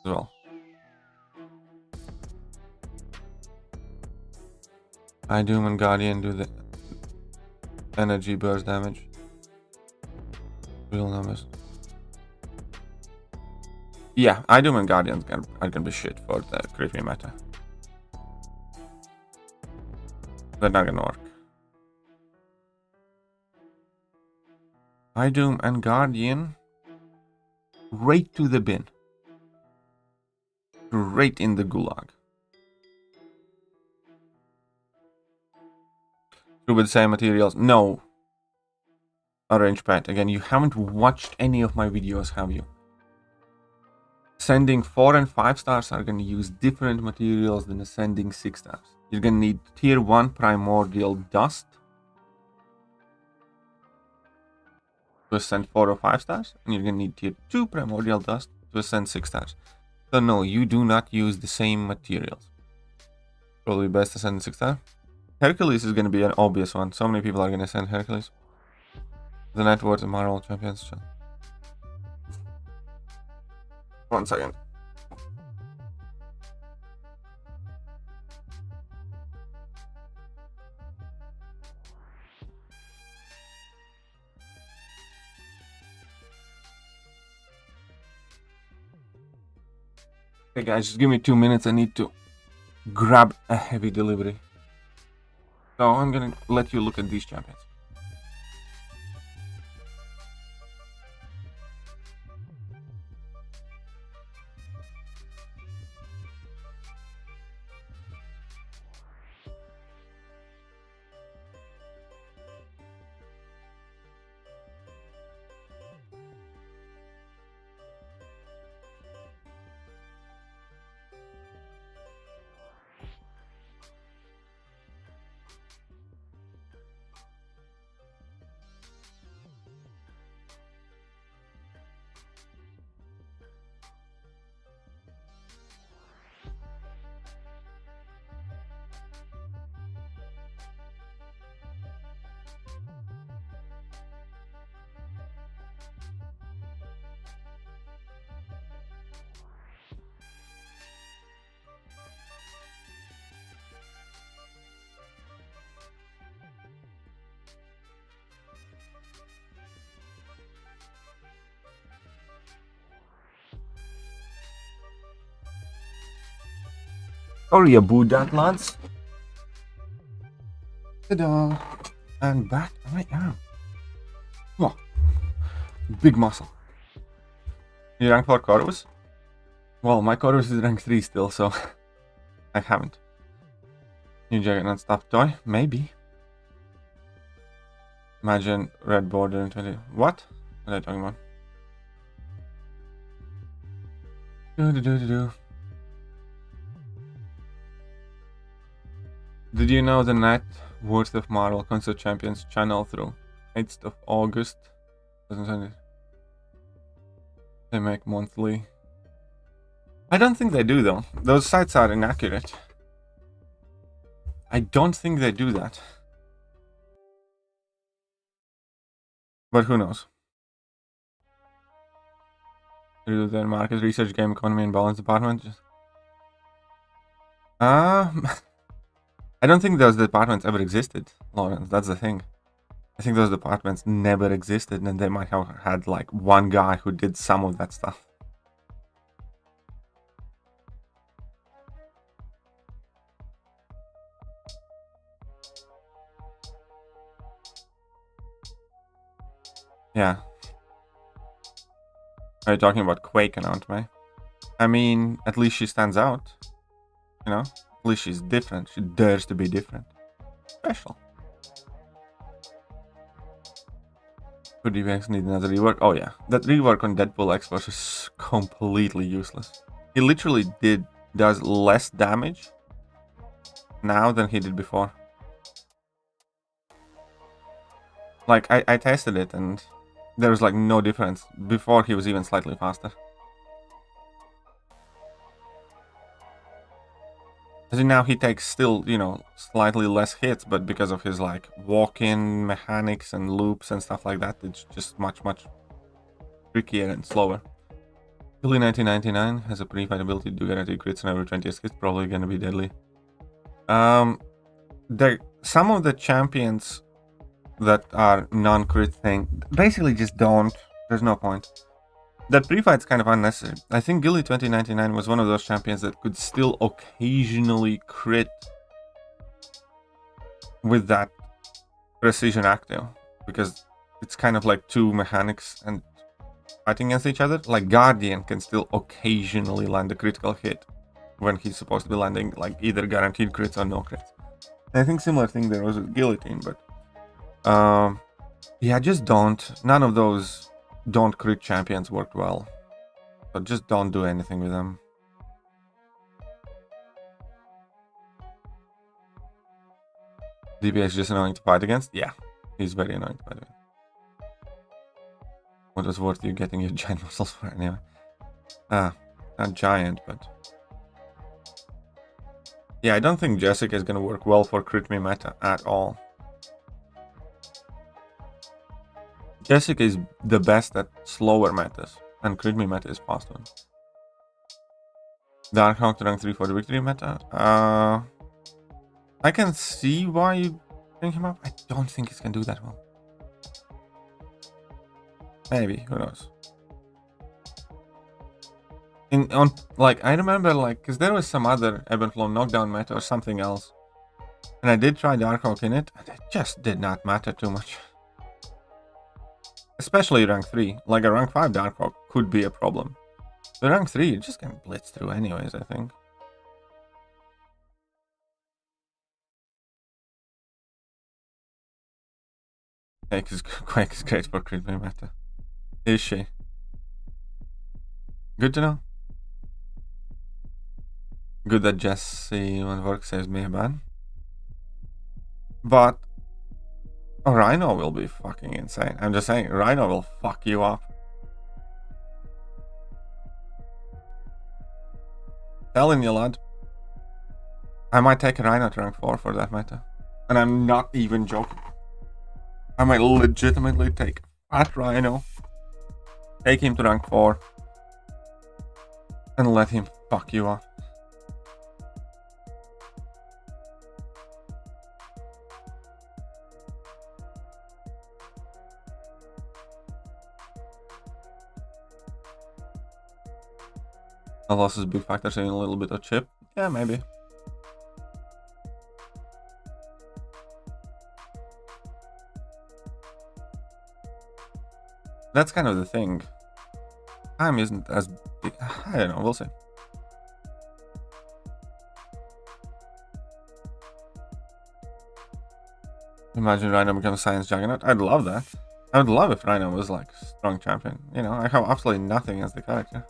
Speaker 1: as well. I Doom and Guardian do the energy burst damage. Real numbers. Yeah, I Doom and Guardians are gonna be shit for the creepy meta. They're not gonna work. I Doom and Guardian right to the bin. straight in the gulag. With the same materials? No. Orange pet. Again, you haven't watched any of my videos, have you? Sending 4 and 5 stars are going to use different materials than ascending 6 stars. You're going to need tier 1 primordial dust to ascend 4 or 5 stars, and you're going to need tier 2 primordial dust to ascend 6 stars. So no, you do not use the same materials. Probably best ascend 6 star. Hercules is going to be an obvious one. So many people are going to send Hercules. The net worth of Marvel Champions. 1 second. Okay guys, just give me 2 minutes. I need to grab a heavy delivery. So I'm gonna let you look at these champions. Sorry about that, lads. Ta-da! And back I am. Whoa. Big muscle. You rank 4 Corvus? Well, my Corvus is rank 3 still, so I haven't. New Juggernaut stuffed toy? Maybe. Imagine red border in 20. What? What are you talking about? Do. Did you know the net worth of Marvel Console Champions channel through 8th of August? They make monthly. I don't think they do though. Those sites are inaccurate. I don't think they do that. But who knows? Do their market research, game economy, and balance department. I don't think those departments ever existed, Lawrence. That's the thing. I think those departments never existed, and they might have had like one guy who did some of that stuff. Yeah. Are you talking about Quake and Aunt May? I mean, at least she stands out. You know? At least she's different. She dares to be different. Special. Could DBX need another rework? Oh yeah. That rework on Deadpool X-Force is completely useless. He literally does less damage now than he did before. Like, I tested it and there was like no difference. Before he was even slightly faster. As in now he takes still, you know, slightly less hits, but because of his like walk-in mechanics and loops and stuff like that, it's just much trickier and slower. Billy 1999 has a pre-fight ability to do guarantee crits on every 20th hit, probably gonna be deadly. Some of the champions that are non-crit thing basically just don't. There's no point. That pre-fight's kind of unnecessary. I think Gilly 2099 was one of those champions that could still occasionally crit with that precision active, because it's kind of like two mechanics and fighting against each other. Like Guardian can still occasionally land a critical hit when he's supposed to be landing like either guaranteed crits or no crits. I think similar thing there was with Guillotine, but yeah, just don't. None of those don't crit champions worked well. So just don't do anything with them. DPS is just annoying to fight against? Yeah, he's very annoying to fight against. What was worth you getting your giant muscles for anyway? Not giant, but... Yeah, I don't think Jessica is gonna work well for crit me meta at all. Jessica is the best at slower metas, and crit me meta is fast one. Darkhawk to rank 3 for the victory meta? I can see why you bring him up. I don't think he's gonna do that well. Maybe, who knows? I remember because there was some other ebb and flow knockdown meta or something else, and I did try Darkhawk in it, and it just did not matter too much. Especially rank 3, like a rank 5 Darkhawk could be a problem. The rank 3, you're just gonna blitz through anyways, I think. Quake is great for crit me meta. Is she? Good to know. Good that Jesse on work saves me a ban. But Rhino will be fucking insane. I'm just saying, Rhino will fuck you up. Telling you, lad. I might take a Rhino to rank 4 for that meta. And I'm not even joking. I might legitimately take Fat Rhino, take him to rank 4, and let him fuck you up. The loss is a big factor, saying a little bit of chip. Yeah, maybe. That's kind of the thing. Time isn't as big. I don't know, we'll see. Imagine Rhino becomes Science Juggernaut. I'd love that. I would love if Rhino was like strong champion. You know, I have absolutely nothing as the character.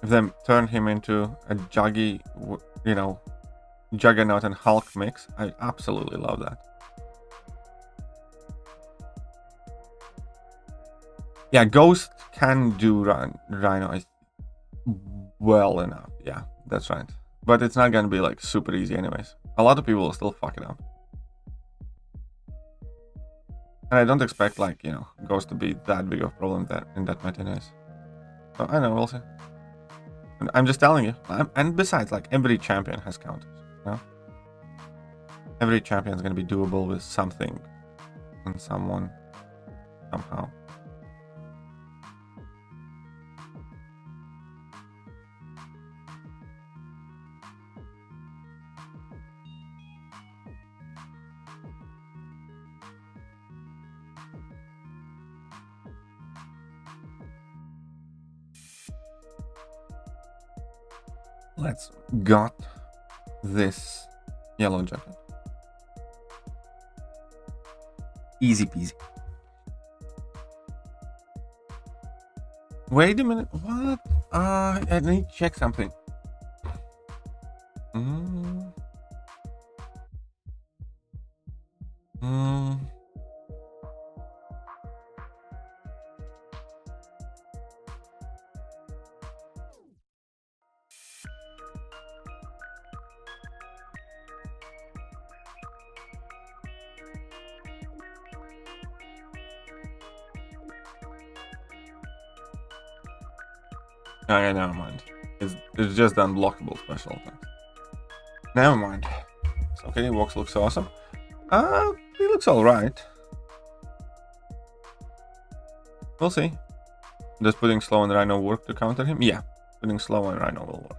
Speaker 1: If they turn him into a Juggy, you know, Juggernaut and Hulk mix, I absolutely love that. Yeah, Ghost can do Rhino well enough. Yeah, that's right. But it's not gonna be like super easy anyways. A lot of people will still fuck it up. And I don't expect like, you know, Ghost to be that big of a problem in that meta anyways. So I know, we'll see. And I'm just telling you. And besides, like, every champion has counters, you know? Every champion is gonna be doable with something and someone somehow. Let's got this yellow jacket. Easy peasy. Wait a minute. What? I need to check something. Oh yeah, never mind. It's just the unblockable special attack. Never mind. So okay, Vox looks awesome. He looks alright. We'll see. Does putting slow and Rhino work to counter him? Yeah, putting slow and Rhino will work.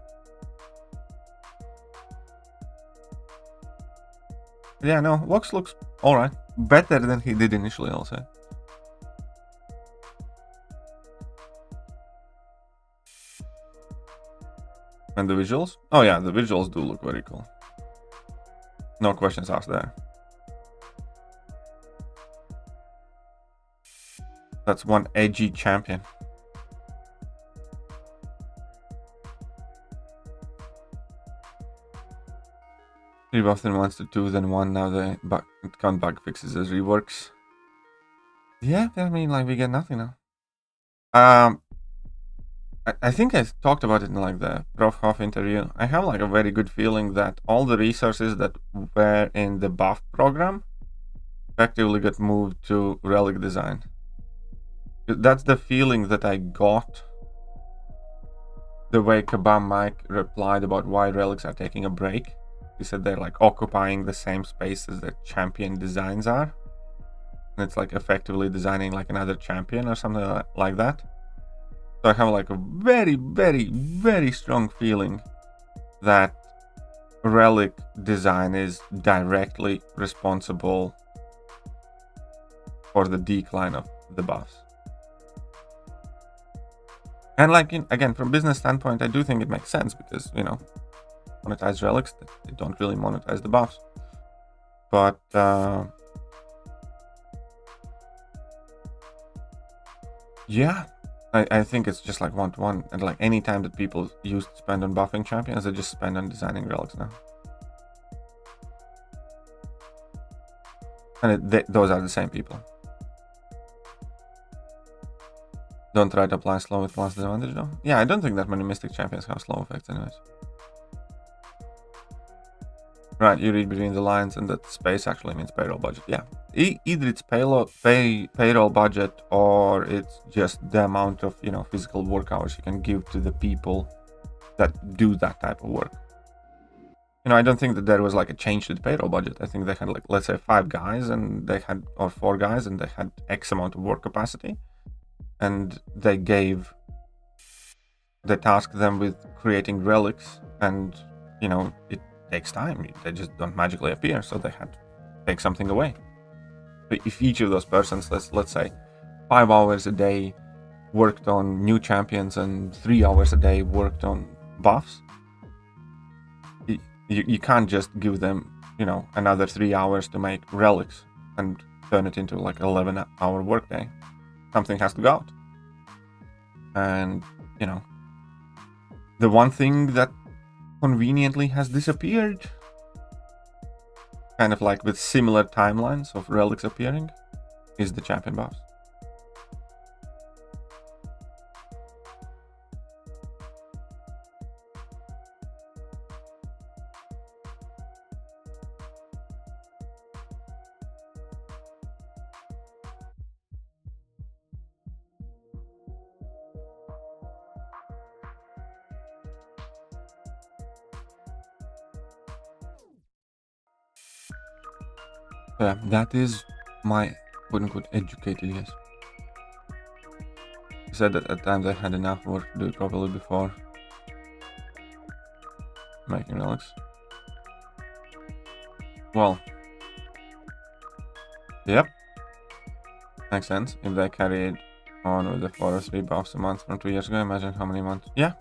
Speaker 1: Yeah, no, Vox looks alright. Better than he did initially, I'll say. And the visuals? Oh yeah, the visuals do look very cool. No questions asked there. That's one edgy champion. Rebuffed in 1 to 2, then 1. Now the count bug fixes as reworks. Yeah, I mean, like, we get nothing now. I think I talked about it in like the Prof Hoff interview. I have like a very good feeling that all the resources that were in the buff program effectively got moved to relic design. That's the feeling that I got the way Kabam Mike replied about why relics are taking a break. He said they're like occupying the same space as the champion designs are. And it's like effectively designing like another champion or something like that. So I have like a very, very, very strong feeling that relic design is directly responsible for the decline of the buffs. And like, again, from business standpoint, I do think it makes sense because, you know, monetize relics, they don't really monetize the buffs. But yeah, I think it's just like 1-to-1, and like any time that people used to spend on buffing champions, they just spend on designing relics now. And those are the same people. Don't try to apply slow with class disadvantage though. Yeah, I don't think that many Mystic champions have slow effects anyways. Right, you read between the lines and that space actually means payroll budget. Yeah, either it's payroll budget or it's just the amount of, you know, physical work hours you can give to the people that do that type of work. You know, I don't think that there was like a change to the payroll budget. I think they had like, let's say 5 guys and they had, or 4 guys, and they had X amount of work capacity, and they tasked them with creating relics, and, you know, it takes time. They just don't magically appear, so they had to take something away. But if each of those persons, let's say 5 hours a day worked on new champions and 3 hours a day worked on buffs, you can't just give them, you know, another 3 hours to make relics and turn it into like 11-hour workday. Something has to go out. And, you know, the one thing that conveniently has disappeared, kind of like with similar timelines of relics appearing, is the champion buffs. Yeah, that is my quote-unquote educated guess. He said that at times I had enough work to do it properly before making relics. Well, yep, makes sense. If they carried on with the 4 or 3 buffs a month from 2 years ago, imagine how many months. Yeah,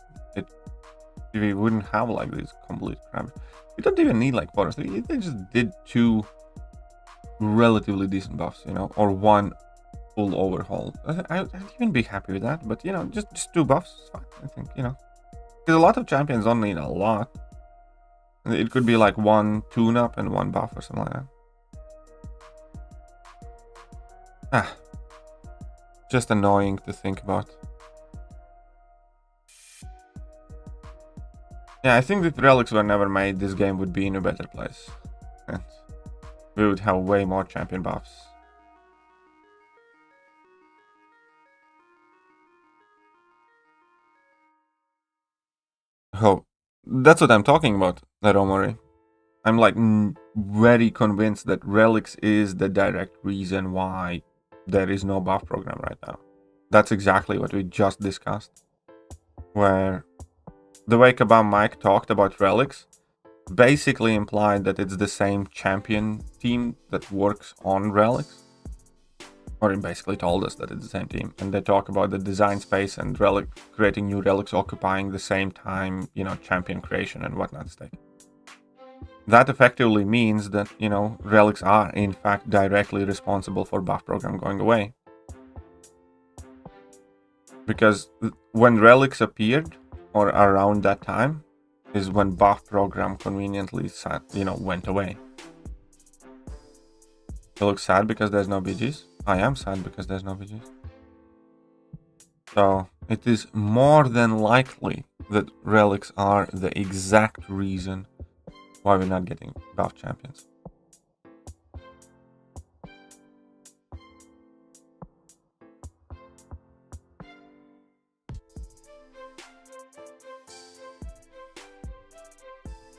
Speaker 1: we wouldn't have like these complete crap. We don't even need like 4 or 3. They just did 2 relatively decent buffs, you know, or 1 full overhaul. I'd even be happy with that, but, you know, just 2 buffs is fine, I think, you know, because a lot of champions don't need a lot. It could be like 1 tune-up and 1 buff or something like that. Just annoying to think about. Yeah, I think if relics were never made, this game would be in a better place. And we would have way more champion buffs. Oh, that's what I'm talking about, Romori. I'm like very convinced that relics is the direct reason why there is no buff program right now. That's exactly what we just discussed. Where the way Kabam Mike talked about relics basically implied that it's the same champion team that works on relics. or he basically told us that it's the same team, and they talk about the design space and relic creating new relics occupying the same time, you know, champion creation and whatnot stake. That effectively means that, you know, relics are in fact directly responsible for buff program going away. Because when relics appeared, or around that time, is when buff program conveniently went away. You look sad because there's no BGs? I am sad because there's no BGs. So it is more than likely that relics are the exact reason why we're not getting buff champions.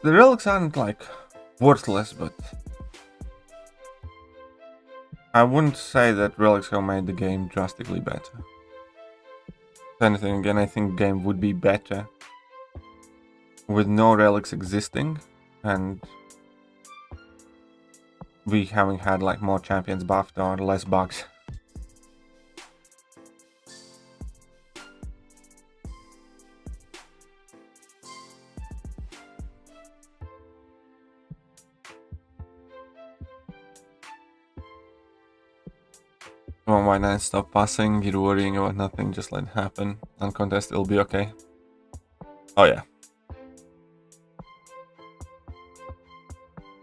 Speaker 1: The relics aren't like worthless, but I wouldn't say that relics have made the game drastically better. If anything, again, I think the game would be better with no relics existing and we having had like more champions buffed or less bugs. Come on, why not stop passing? You're worrying about nothing, just let it happen. Uncontested, it'll be okay. Oh yeah.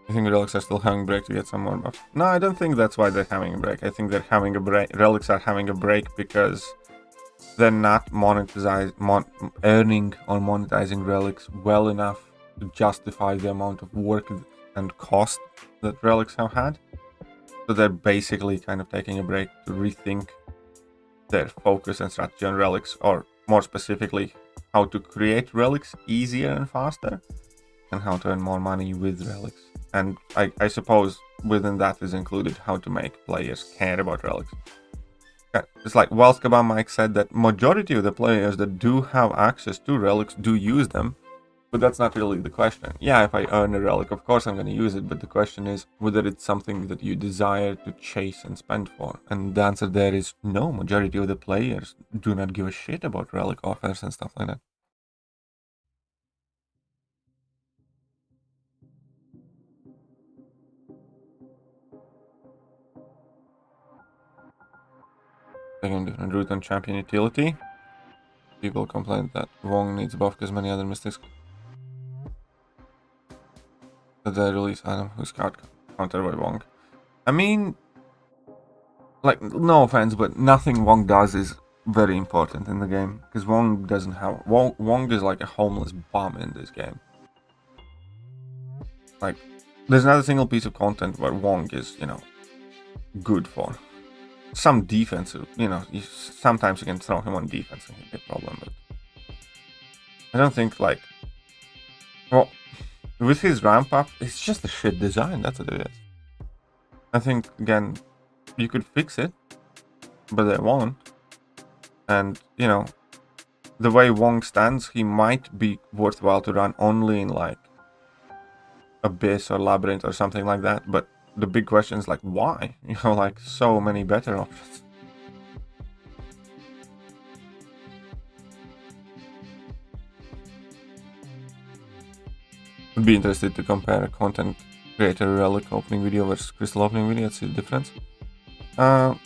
Speaker 1: I think relics are still having a break to get some more buffs. No, I don't think that's why they're having a break. I think they're having a break. Relics are having a break because they're not earning or monetizing relics well enough to justify the amount of work and cost that relics have had. So they're basically kind of taking a break to rethink their focus and strategy on relics, or more specifically, how to create relics easier and faster, and how to earn more money with relics. And I suppose within that is included how to make players care about relics. It's like Welskaba Mike said that majority of the players that do have access to relics do use them, but that's not really the question. Yeah, if I earn a relic, of course I'm going to use it, but the question is whether it's something that you desire to chase and spend for. And the answer there is no, majority of the players do not give a shit about relic offers and stuff like that. Taking different route on champion utility. People complain that Wong needs buff because many other mystics. That they release item who's countered by Wong. I mean, like, no offense, but nothing Wong does is very important in the game, because Wong doesn't have Wong is like a homeless bum in this game. Like, there's not a single piece of content where Wong is, you know, good for. Some defensive, you know, sometimes you can throw him on defense and he'll be a problem, but I don't think, like, well, with his ramp up, it's just a shit design, that's what it is. I think, again, you could fix it, but they won't. And, you know, the way Wong stands, he might be worthwhile to run only in, like, Abyss or Labyrinth or something like that, but the big question is, like, why? You know, like, so many better options. Would be interested to compare a content creator relic opening video versus crystal opening video, see the difference. I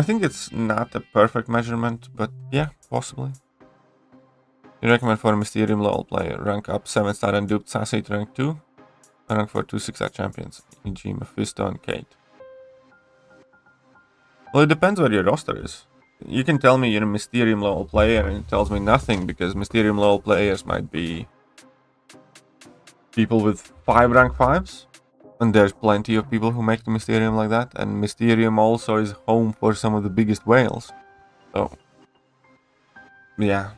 Speaker 1: think it's not a perfect measurement, but yeah, possibly. You recommend for a Mysterium level player, rank up 7-star and duped Sassy to rank 2, and rank for 2 6-star champions, e.g. Mephisto and Kate. Well, it depends what your roster is. You can tell me you're a Mysterium level player and it tells me nothing, because Mysterium level players might be people with 5 rank 5s, and there's plenty of people who make the Mysterium like that, and Mysterium also is home for some of the biggest whales. So, yeah,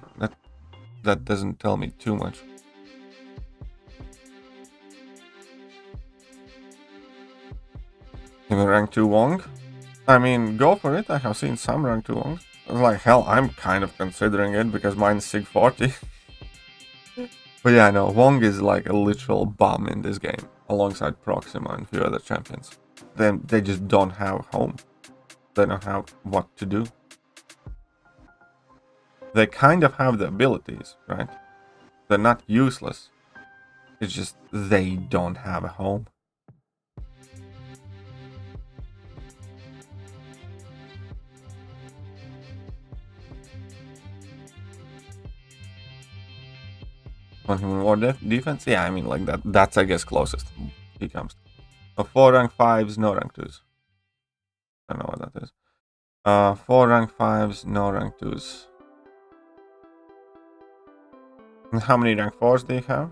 Speaker 1: that doesn't tell me too much. Even rank 2 Wong? I mean, go for it, I have seen some rank 2 Wongs. Like, hell, I'm kind of considering it, because mine's Sig 40. But yeah, no, Wong is like a literal bum in this game, alongside Proxima and a few other champions. They just don't have home. they don't have what to do. They kind of have the abilities, right? They're not useless. It's just they don't have a home. On human war defense? Yeah, I mean, like that. That's, I guess, closest he comes. 4 rank 5s, no rank 2s. I don't know what that is. 4 rank 5s, no rank 2s. And how many rank 4s do you have?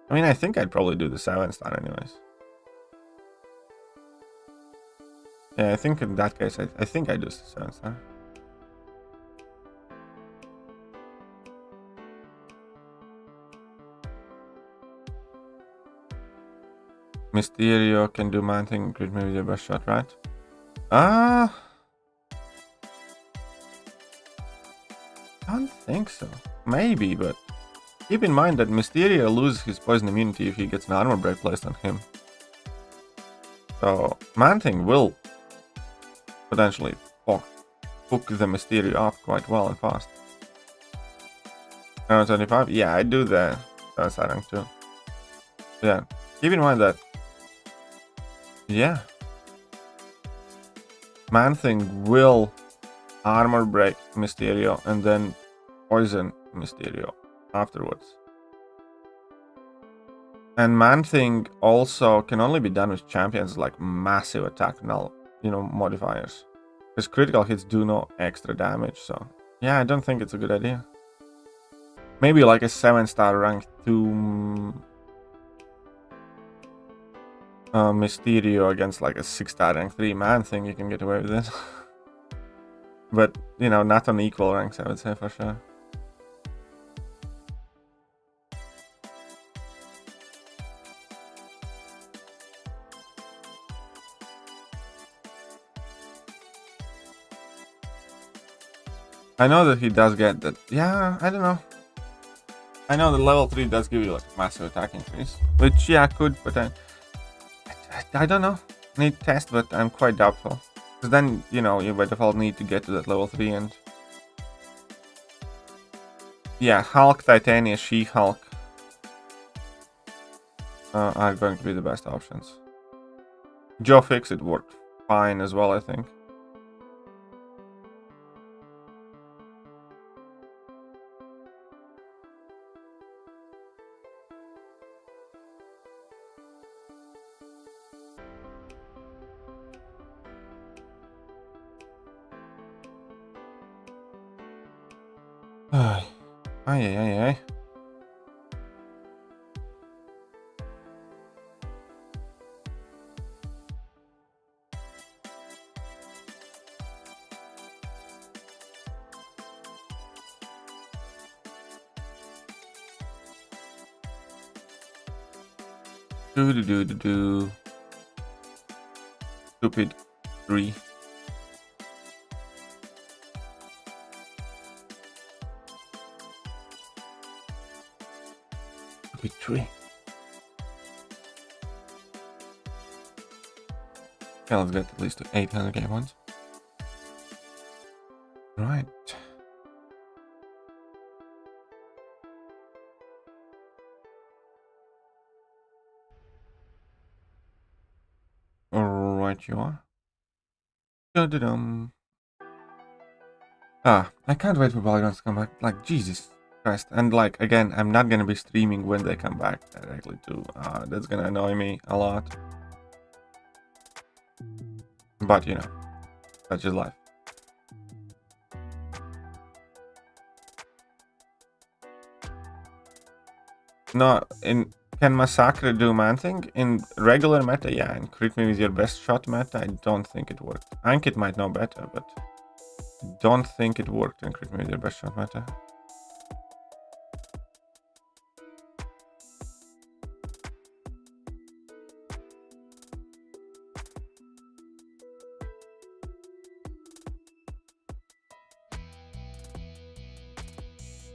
Speaker 1: I mean, I think I'd probably do the 7-star anyways. Yeah, I think in that case, I think I do the 7-star. Mysterio can do man thing, crit me with your best shot, right? I don't think so. Maybe, but keep in mind that Mysterio loses his poison immunity if he gets an armor break placed on him. So man thing will potentially hook the Mysterio up quite well and fast. Around 25? Yeah, I do the star rank too. Yeah, keep in mind that. Yeah. Man thing will armor break Mysterio and then poison Mysterio afterwards. And man thing also can only be done with champions like massive attack null, modifiers. Because critical hits do no extra damage, so yeah, I don't think it's a good idea. Maybe like a 7-star rank 2 Mysterio against like a 6-star rank 3 man thing, you can get away with it. But, not on equal ranks, I would say for sure. I know that he does get that. Yeah, I don't know. I know that level 3 does give you like a massive attack increase, which yeah could, but I don't know. Need to test, but I'm quite doubtful. Because then you by default need to get to that level 3 and yeah, Hulk, Titania, She-Hulk are going to be the best options. Joe Fixit worked fine as well, I think. Ay. Do. Stupid 3. Stupid 3. Okay, let's get at least to 800k points. Right. Alright, you are. I can't wait for Battlegrounds to come back. Like, Jesus Christ. And like, again, I'm not gonna be streaming when they come back directly too. That's gonna annoy me a lot. But, that's just life. No, can Massacre do man thing? In regular meta, yeah. In crit me with your best shot meta, I don't think it worked. Ankit might know better, but I don't think it worked in crit me with your best shot meta.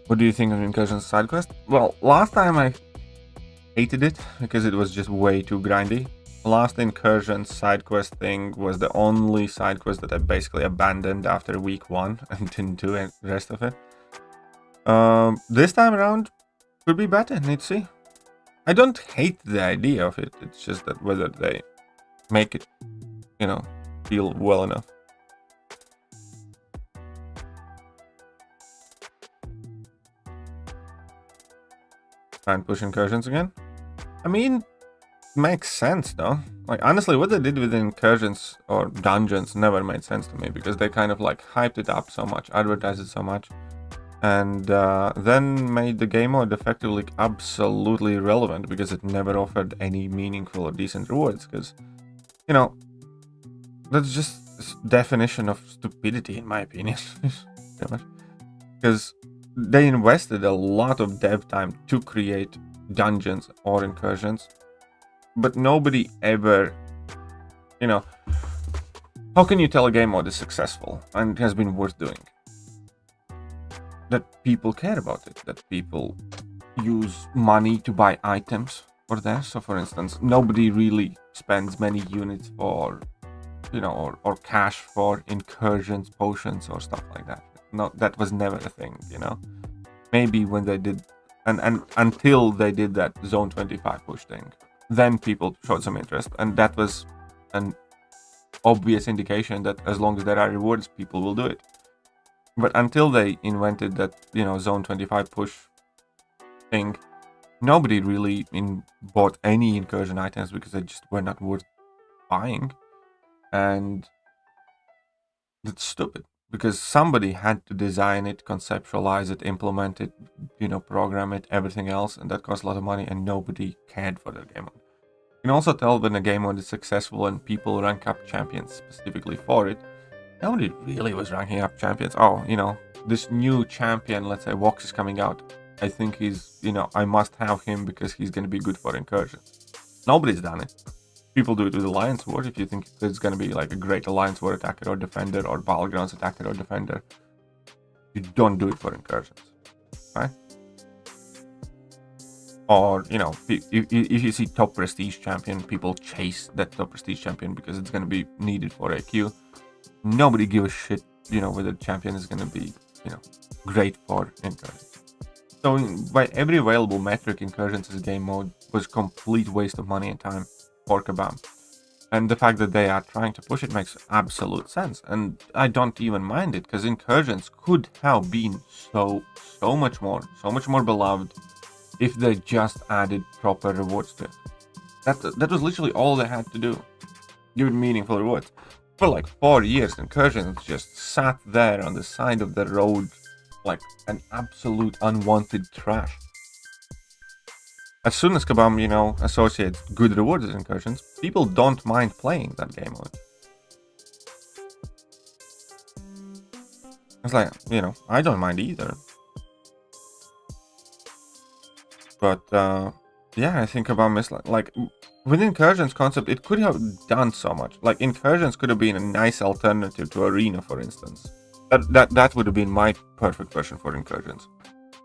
Speaker 1: What do you think of Incursions side quest? Well, last time I hated it because it was just way too grindy. last Incursions side quest thing was the only side quest that I basically abandoned after week 1 and didn't do the rest of it. This time around could be better, let's see. I don't hate the idea of it, it's just that whether they make it, you know, feel well enough. Try and push Incursions again. I mean, makes sense though. Like, honestly, what they did with Incursions or dungeons never made sense to me, because they kind of like hyped it up so much, advertised it so much, and then made the game mode effectively absolutely irrelevant because it never offered any meaningful or decent rewards. Because, you know, that's just definition of stupidity in my opinion. Because they invested a lot of dev time to create dungeons or Incursions, but nobody ever, you know, how can you tell a game mode is successful and has been worth doing? That people care about it, that people use money to buy items for that. So for instance, nobody really spends many units for, you know, or cash for Incursions, potions or stuff like that. No, that was never a thing, you know. Maybe when they did, and until they did that Zone 25 push thing, then people showed some interest, and that was an obvious indication that as long as there are rewards, people will do it. But until they invented that, you know, Zone 25 push thing, nobody really bought any Incursion items because they just were not worth buying. And that's stupid, because somebody had to design it, conceptualize it, implement it, you know, program it, everything else, and that cost a lot of money, and nobody cared for their game mode. You can also tell when a game mode is successful and people rank up champions specifically for it. Nobody really was ranking up champions. Oh, you know, this new champion, let's say Vox, is coming out. I think he's, you know, I must have him because he's going to be good for Incursions. Nobody's done it. People do it with Alliance War. If you think it's going to be like a great Alliance War attacker or defender, or Battlegrounds attacker or defender, you don't do it for Incursions, right? Or, you know, if you see top prestige champion, people chase that top prestige champion because it's going to be needed for AQ. Nobody gives a shit, you know, whether the champion is going to be, you know, great for Incursions. So by every available metric, Incursions as a game mode was complete waste of money and time for Kabam. And the fact that they are trying to push it makes absolute sense. And I don't even mind it, because Incursions could have been so much more beloved if they just added proper rewards to it. That was literally all they had to do. Give it meaningful rewards. For like 4 years, Incursions just sat there on the side of the road like an absolute unwanted trash. As soon as Kabam, you know, associates good rewards with Incursions, people don't mind playing that game mode. It's like, you know, I don't mind either. But, yeah, I think Kabam is like with Incursions concept, it could have done so much. Like, Incursions could have been a nice alternative to Arena, for instance. That would have been my perfect version for Incursions,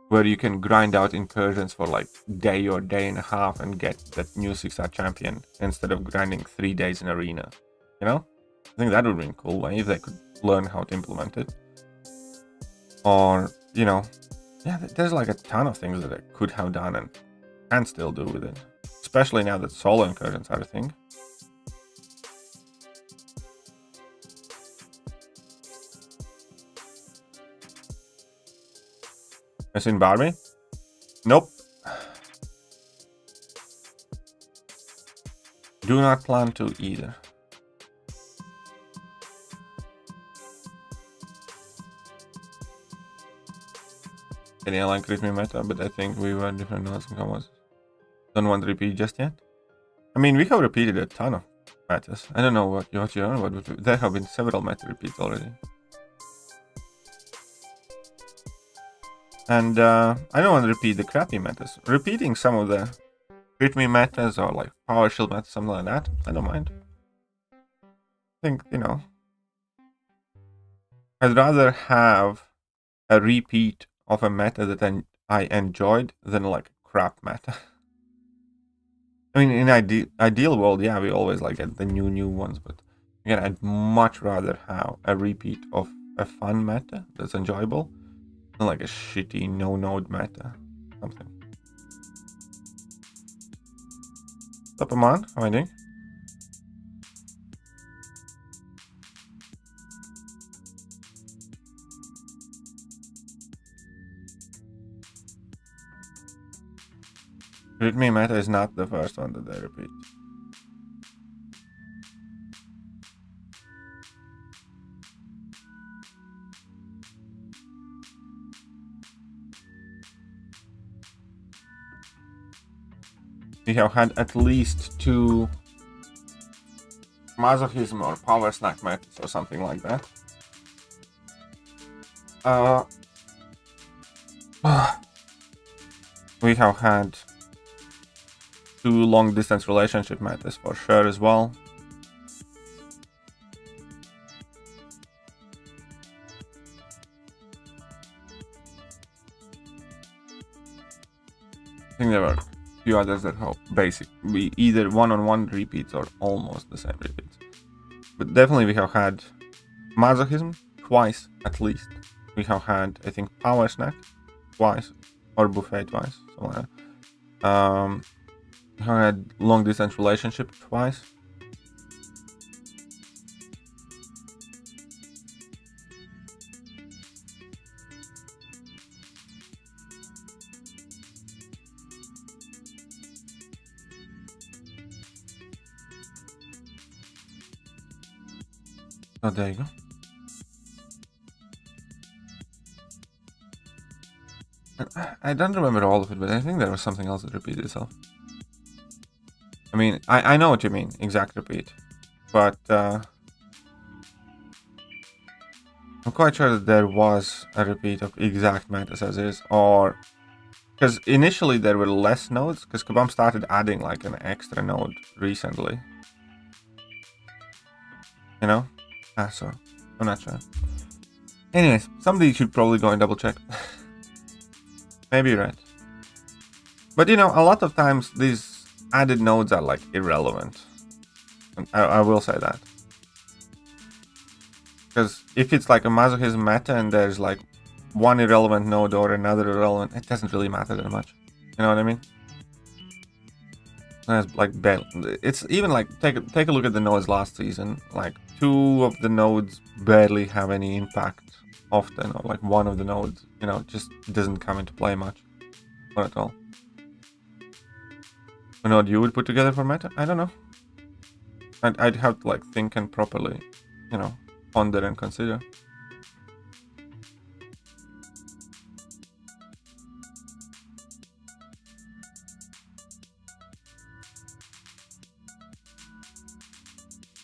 Speaker 1: where you can grind out Incursions for like day or day and a half and get that new 6-star champion instead of grinding 3 days in Arena. You know? I think that would be a cool way if they could learn how to implement it. Or, you know, yeah, there's like a ton of things that they could have done and can still do with it. Especially now that solo Incursions are a thing. I seen Barbie? Nope. Do not plan to either. Any airline crit me meta, but I think we were different notes and combos. Don't want to repeat just yet. I mean, we have repeated a ton of metas. I don't know what you're on about, but there have been several meta repeats already. And I don't want to repeat the crappy metas. Repeating some of the crit me metas or like power shield metas, something like that, I don't mind. I think, you know, I'd rather have a repeat of a meta that I enjoyed than like crap meta. I mean, in ideal world, yeah, we always like get the new ones, but again, I'd much rather have a repeat of a fun meta that's enjoyable than like a shitty no-node meta. Something. What's up, Aman? How are you doing? Readme meta is not the first one that they repeat. We have had at least 2 masochism or power snack metas or something like that. We have had 2 long distance relationship metas for sure as well. I think there were a few others that have basic, either one-on-one repeats or almost the same repeats. But definitely we have had masochism twice at least. We have had, I think, power snack twice or buffet twice. Something like that. We have had long distance relationship twice. Oh, there you go. I don't remember all of it, but I think there was something else that repeated itself. I mean, I know what you mean, exact repeat. But I'm quite sure that there was a repeat of exact metas as is, or... Because initially there were less nodes, because Kabam started adding like an extra node recently. You know? So I'm not sure. Anyways, somebody should probably go and double check. Maybe you're right. But you know, a lot of times these added nodes are like irrelevant. And I will say that. Because if it's like a masochism meta and there's like one irrelevant node or another irrelevant, it doesn't really matter that much. You know what I mean? It's like it's even like take a look at the nodes last season. Like 2 of the nodes barely have any impact often, or like 1 of the nodes, you know, just doesn't come into play much, not at all. A node you would put together for meta? I don't know. I'd have to like think and properly, you know, ponder and consider.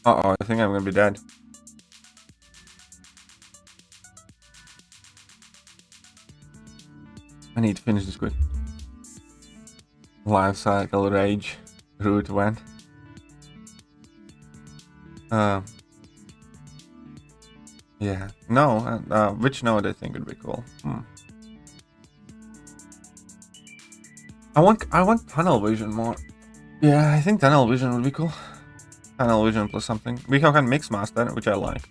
Speaker 1: Uh-oh, I think I'm gonna be dead. I need to finish this quick. Life cycle rage route went. Yeah. No. Which node I think would be cool? I want tunnel vision more. Yeah, I think tunnel vision would be cool. Tunnel vision plus something. We have had Mixmaster, which I liked.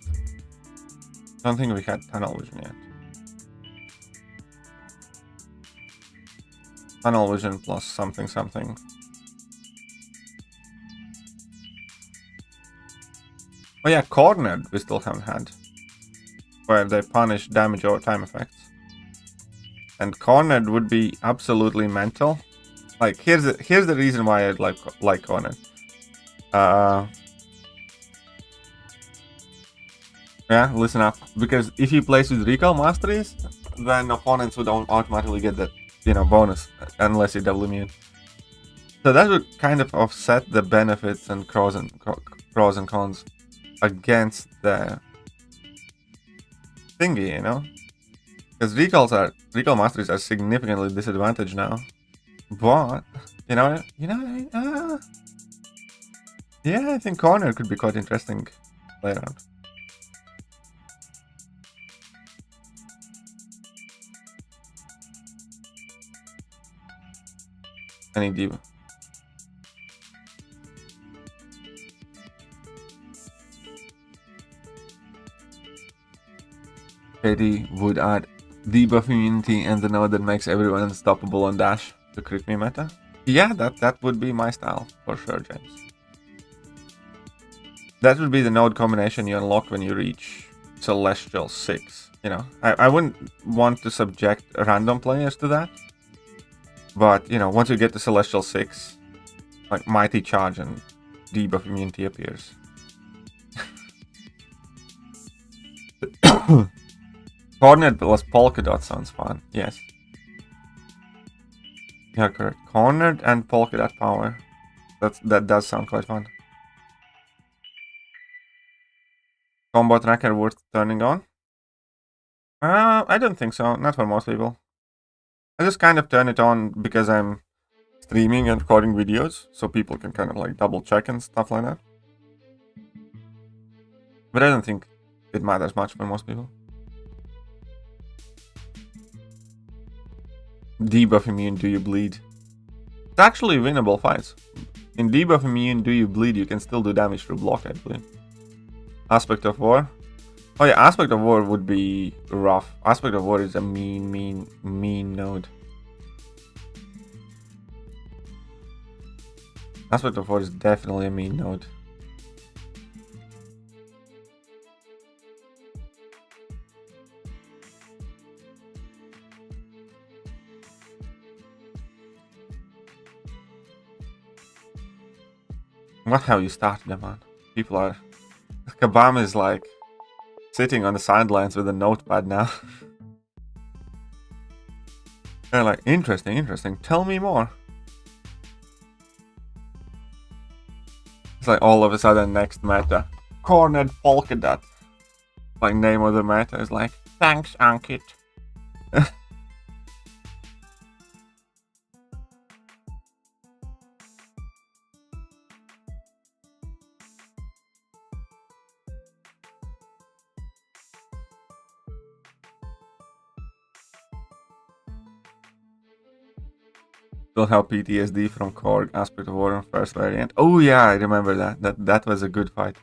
Speaker 1: Don't think we had tunnel vision yet. Tunnel vision plus something. Oh yeah, cornered we still haven't had. Where they punish damage over time effects. And cornered would be absolutely mental. Like here's the reason why I like cornered. Yeah, listen up. Because if he plays with recall masteries, then opponents would automatically get that, you know, bonus unless you double immune. So that would kind of offset the benefits and pros and cons against the thingy, you know? Because recall masteries are significantly disadvantaged now. But yeah, I think corner could be quite interesting play around. I need Diva. petty would add debuff immunity and the node that makes everyone unstoppable on dash to crit me meta. Yeah, that would be my style for sure, James. That would be the node combination you unlock when you reach Celestial 6. You know, I wouldn't want to subject random players to that. But, you know, once you get to Celestial 6, like Mighty Charge and debuff immunity appears. Cornered plus Polka Dot sounds fun. Yes. Yeah, correct. Cornered and Polka Dot power. That does sound quite fun. Combo tracker worth turning on? I don't think so. Not for most people. I just kind of turn it on because I'm streaming and recording videos, so people can kind of like double check and stuff like that. But I don't think it matters much for most people. Debuff immune, do you bleed? It's actually winnable fights. In debuff immune, do you bleed, you can still do damage through block, I believe. Aspect of War. Oh yeah, Aspect of War would be rough. Aspect of War is a mean node. Aspect of War is definitely a mean node. What have you started, man? People are... Kabam is like sitting on the sidelines with a notepad now. They're like, interesting. Tell me more. It's like all of a sudden next meta. Cornered Polka Dot. Like name of the meta is like, thanks Ankit. Still have PTSD from Korg, Aspect of War on first variant. Oh yeah, I remember that. That was a good fight.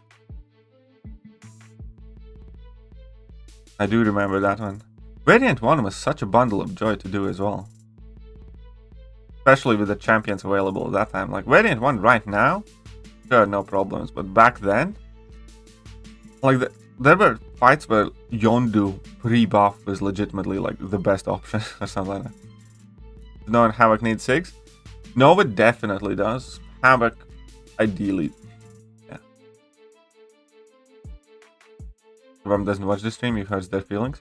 Speaker 1: I do remember that one. Variant 1 was such a bundle of joy to do as well. Especially with the champions available at that time. Like Variant 1 right now, sure, no problems. But back then, like there were fights where Yondu pre-buff was legitimately like the best option or something like that. No, Havoc needs 6? Nova definitely does. Havoc, ideally, yeah. If one doesn't watch the stream, it hurts their feelings.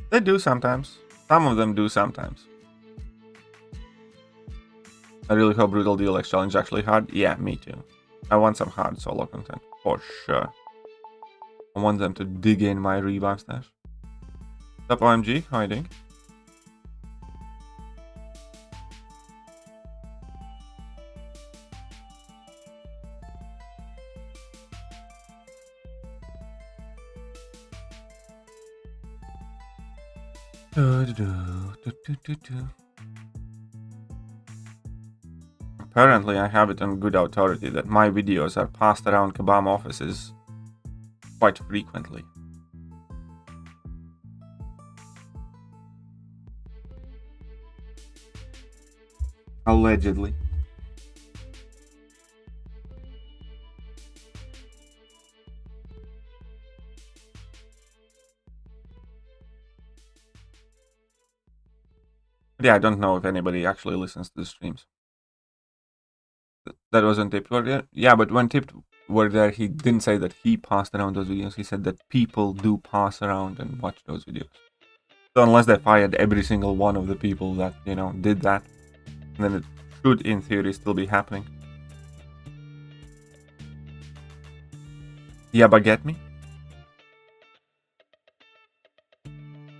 Speaker 1: They do sometimes. Some of them do sometimes. I really hope Brutal DLX Challenge actually hard. Yeah, me too. I want some hard solo content, for sure. I want them to dig in my revive stash. What's up, OMG? How are you doing? Apparently I have it on good authority that my videos are passed around Kabam offices quite frequently. Allegedly. Yeah, I don't know if anybody actually listens to the streams. That wasn't Tipped were there? Yeah, but when Tipped were there, he didn't say that he passed around those videos. He said that people do pass around and watch those videos. So unless they fired every single one of the people that, you know, did that, then it should, in theory, still be happening. Yeah, but get me?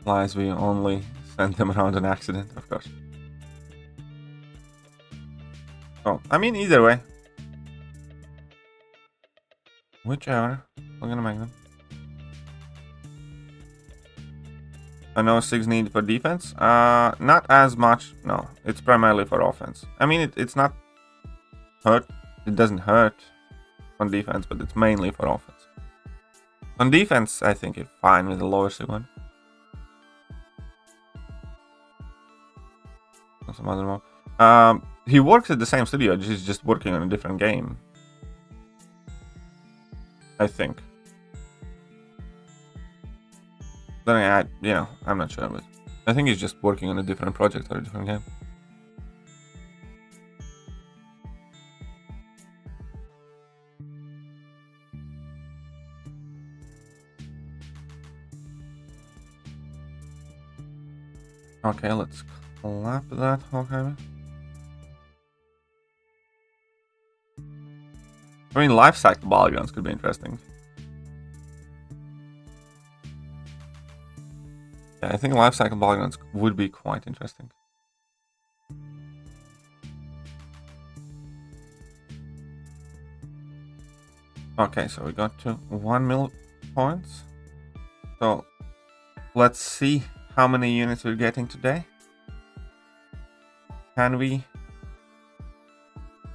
Speaker 1: Lies, we only sent them around an accident, of course. Oh, I mean, either way. Whichever. We're gonna make them. I know 6 need for defense. Not as much. No, it's primarily for offense. I mean, it's not hurt. It doesn't hurt on defense, but it's mainly for offense. On defense, I think it's fine with the lower 6 one. some other mob. He works at the same studio, he's just working on a different game. I think. Then I'm not sure, but I think he's just working on a different project or a different game. Okay, let's clap that. Okay. I mean, life cycle Battlegrounds could be interesting. Yeah, I think life cycle Battlegrounds would be quite interesting. Okay, so we got to 1 mil points. So let's see how many units we're getting today. Can we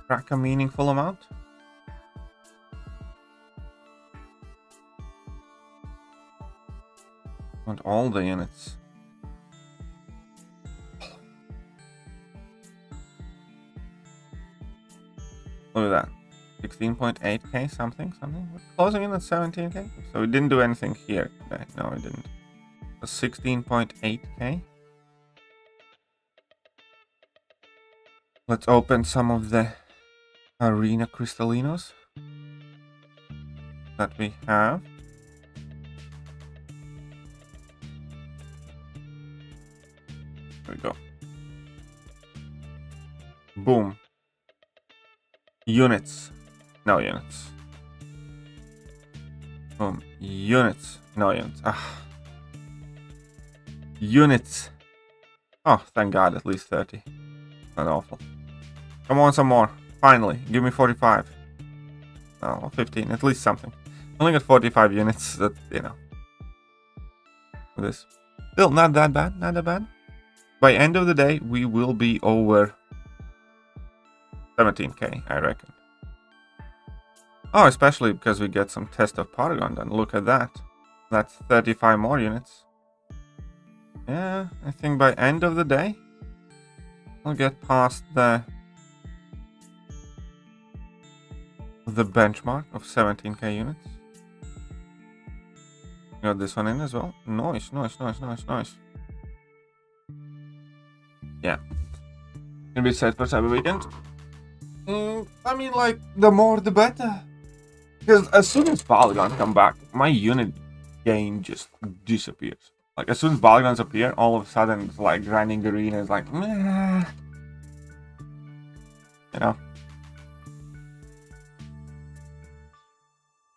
Speaker 1: crack a meaningful amount? Want all the units. Look at that. 16.8k something. We're closing in at 17k. So we didn't do anything here today. No, we didn't. 16.8k. Let's open some of the arena crystallinos that we have. There we go. Boom. Units. No units. Boom. Units. No units. Ah. Units. Oh, thank God, at least 30. Not awful. Come on, some more. Finally, give me 45. Oh, 15, at least something. Only got 45 units, that, this. Still, not that bad, not that bad. By end of the day, we will be over 17k, I reckon. Oh, especially because we get some test of Paragon done. Look at that. That's 35 more units. Yeah, I think by end of the day, I'll get past the benchmark of 17k units. Got this one in as well. Nice. Yeah. Gonna be set for Cyber Weekend. I mean, like, the more the better. Because as soon as Battlegrounds come back, my unit gain just disappears. Like, as soon as Battlegrounds appear, all of a sudden, it's like grinding arena is like, meh.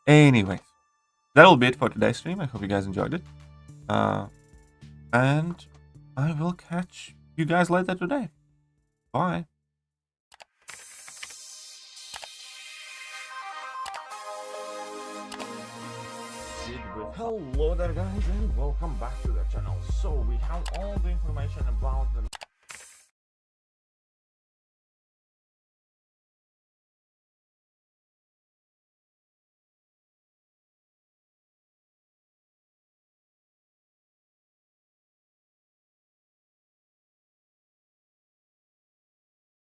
Speaker 1: Anyways, that'll be it for today's stream. I hope you guys enjoyed it. And I will catch you guys later today. Bye. Hello there, guys, and welcome back to the channel. So we have all the information about the